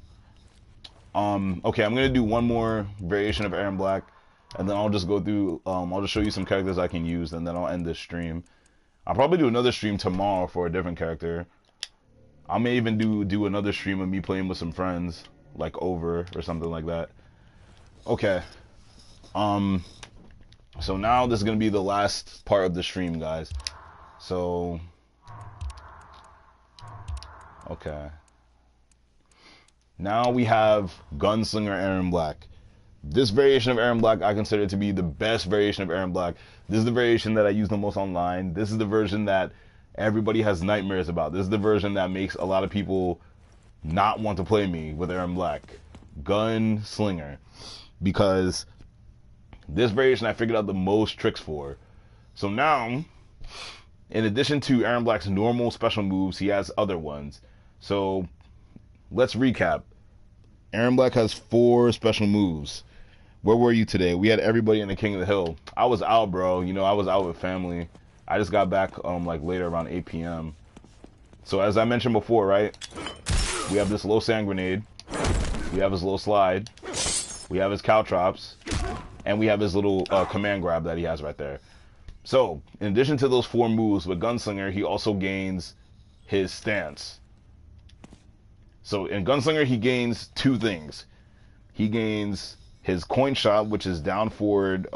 Okay, I'm gonna do one more variation of Erron Black, and then I'll just go through, I'll just show you some characters I can use, and then I'll end this stream. I'll probably do another stream tomorrow for a different character. I may even do another stream of me playing with some friends, like over or something like that. Okay. So now this is gonna be the last part of the stream, guys. So, okay. Now we have Gunslinger Erron Black. This variation of Erron Black I consider to be the best variation of Erron Black. This is the variation that I use the most online. This is the version that everybody has nightmares about. This is the version that makes a lot of people not want to play me with Erron Black. Gunslinger. Because this variation I figured out the most tricks for. So now, in addition to Erron Black's normal special moves, he has other ones. So, let's recap. Erron Black has 4 special moves. Where were you today? We had everybody in the King of the Hill. I was out, bro. You know, I was out with family. I just got back like later around 8 p.m. So as I mentioned before, right? We have this low sand grenade. We have his low slide. We have his caltrops. And we have his little command grab that he has right there. So, in addition to those 4 moves with Gunslinger, he also gains his stance. So in Gunslinger, he gains 2 things. He gains his coin shot, which is down forward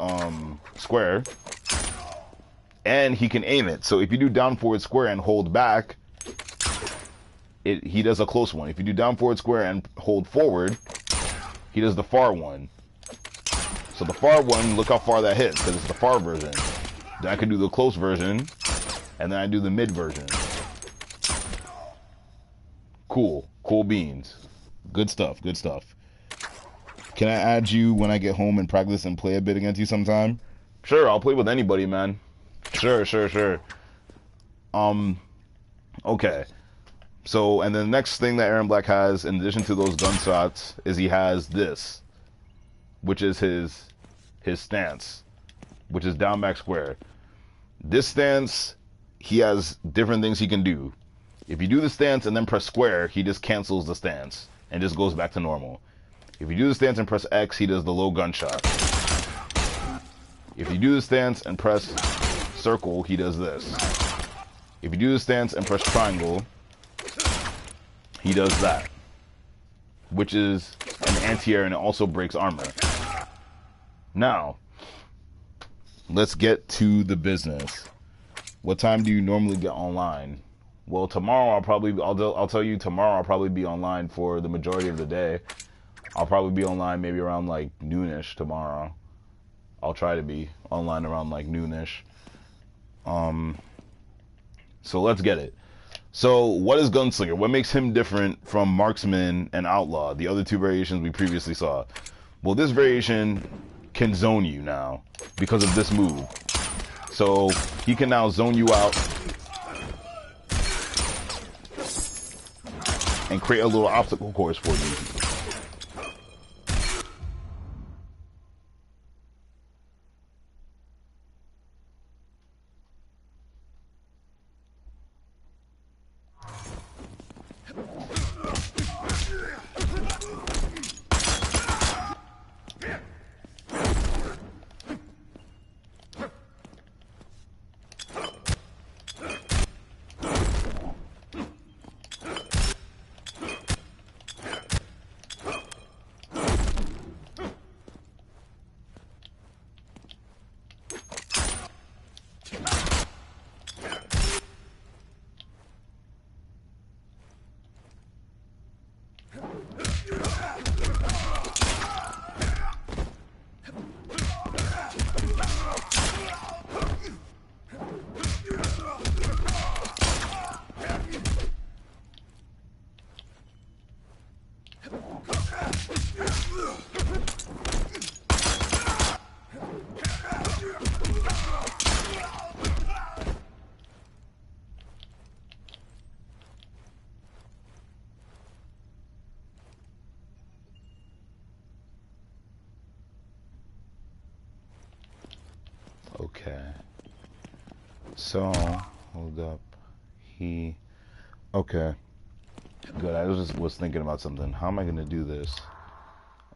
square, and he can aim it. So if you do down forward square and hold back, he does a close one. If you do down forward square and hold forward, he does the far one. So the far one, look how far that hits, because it's the far version. Then I can do the close version, and then I do the mid version. Cool. Cool beans. Good stuff. Good stuff. Can I add you when I get home and practice and play a bit against you sometime? Sure, I'll play with anybody, man. Sure. Okay. So, and then the next thing that Erron Black has, in addition to those gunshots, is he has this, which is his stance, which is down back square. This stance, he has different things he can do. If you do the stance and then press square, he just cancels the stance and just goes back to normal. If you do the stance and press X, he does the low gunshot. If you do the stance and press circle, he does this. If you do the stance and press triangle, he does that, which is an anti-air and it also breaks armor. Now, let's get to the business. What time do you normally get online? Well, tomorrow I'll tell you tomorrow I'll probably be online for the majority of the day. I'll probably be online maybe around like noonish tomorrow. I'll try to be online around like noonish. So let's get it. So what is Gunslinger? What makes him different from Marksman and Outlaw, the other two variations we previously saw? Well, this variation can zone you now because of this move. So he can now zone you out and create a little obstacle course for you. Okay. So, hold up. Okay. Good. I was thinking about something. How am I going to do this?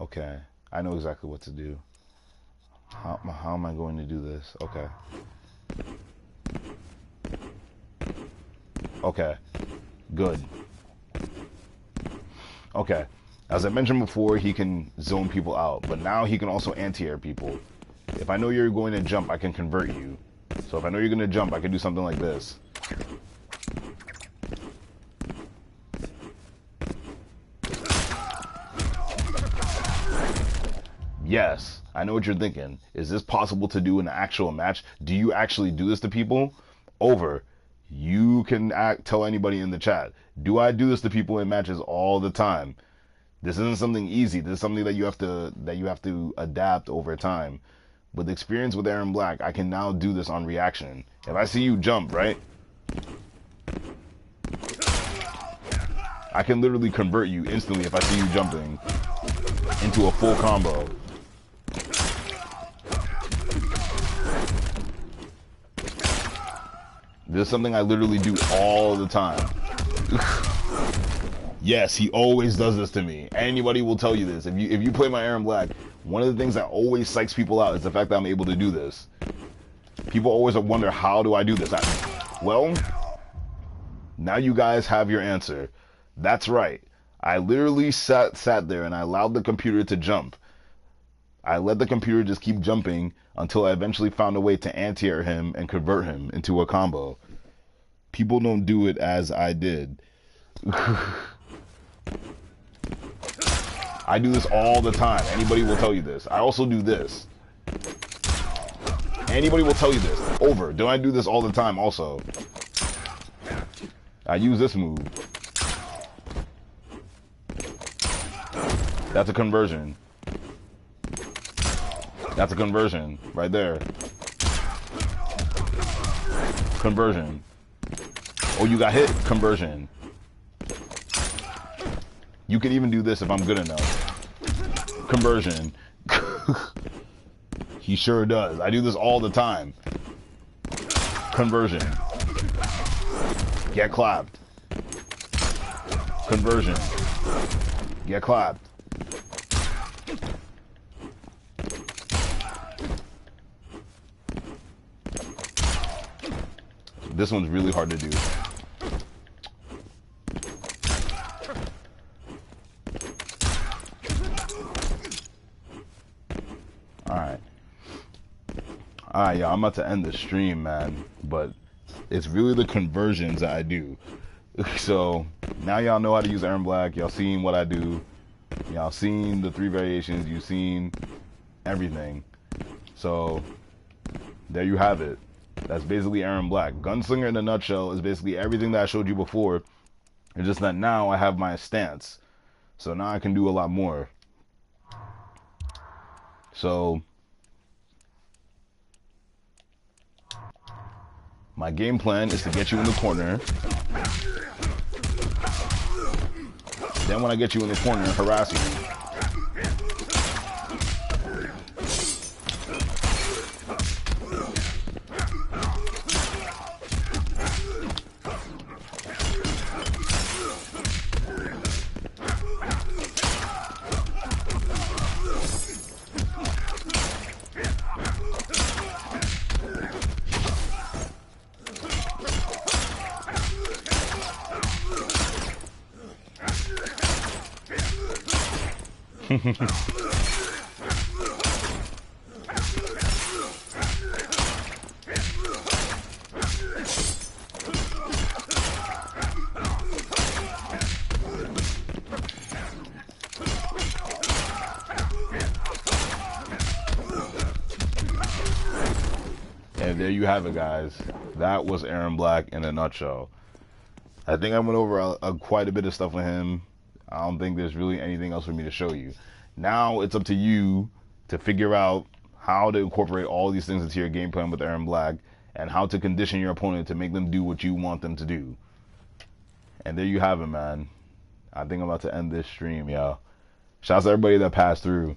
Okay. I know exactly what to do. How am I going to do this? Okay. Okay. Good. Okay. As I mentioned before, he can zone people out, but now he can also anti-air people. If I know you're going to jump, I can convert you. So if I know you're going to jump, I can do something like this. Yes, I know what you're thinking. Is this possible to do in an actual match? Do you actually do this to people? Over. You can tell anybody in the chat. Do I do this to people in matches all the time? This isn't something easy. This is something that you have to adapt over time. With experience with Erron Black, I can now do this on reaction. If I see you jump, right? I can literally convert you instantly if I see you jumping into a full combo. This is something I literally do all the time. Yes, he always does this to me. Anybody will tell you this. If you play my Erron Black, one of the things that always psychs people out is the fact that I'm able to do this. People always wonder, how do I do this? Well, now you guys have your answer. That's right. I literally sat there and I allowed the computer to jump. I let the computer just keep jumping until I eventually found a way to anti-air him and convert him into a combo. People don't do it as I did. I do this all the time. Anybody will tell you this. I also do this. Anybody will tell you this. Over. Don't I do this all the time also? I use this move. That's a conversion. That's a conversion. Right there. Conversion. Oh, you got hit? Conversion. You can even do this if I'm good enough. Conversion. He sure does. I do this all the time. Conversion. Get clapped. Conversion. Get clapped. This one's really hard to do. Alright, yeah, I'm about to end the stream, man. But It's really the conversions that I do. So now y'all know how to use Erron Black. Y'all seen what I do. Y'all seen the 3 variations. You've seen everything. So there you have it. That's basically Erron Black. Gunslinger in a nutshell is basically everything that I showed you before. It's just that now I have my stance. So now I can do a lot more. So my game plan is to get you in the corner. Then when I get you in the corner, harass you. And there you have it, guys. That was Erron Black in a nutshell. I think I went over quite a bit of stuff with him. I don't think there's really anything else for me to show you. Now it's up to you to figure out how to incorporate all these things into your game plan with Erron Black and how to condition your opponent to make them do what you want them to do. And there you have it, man. I think I'm about to end this stream, y'all. Shouts to everybody that passed through.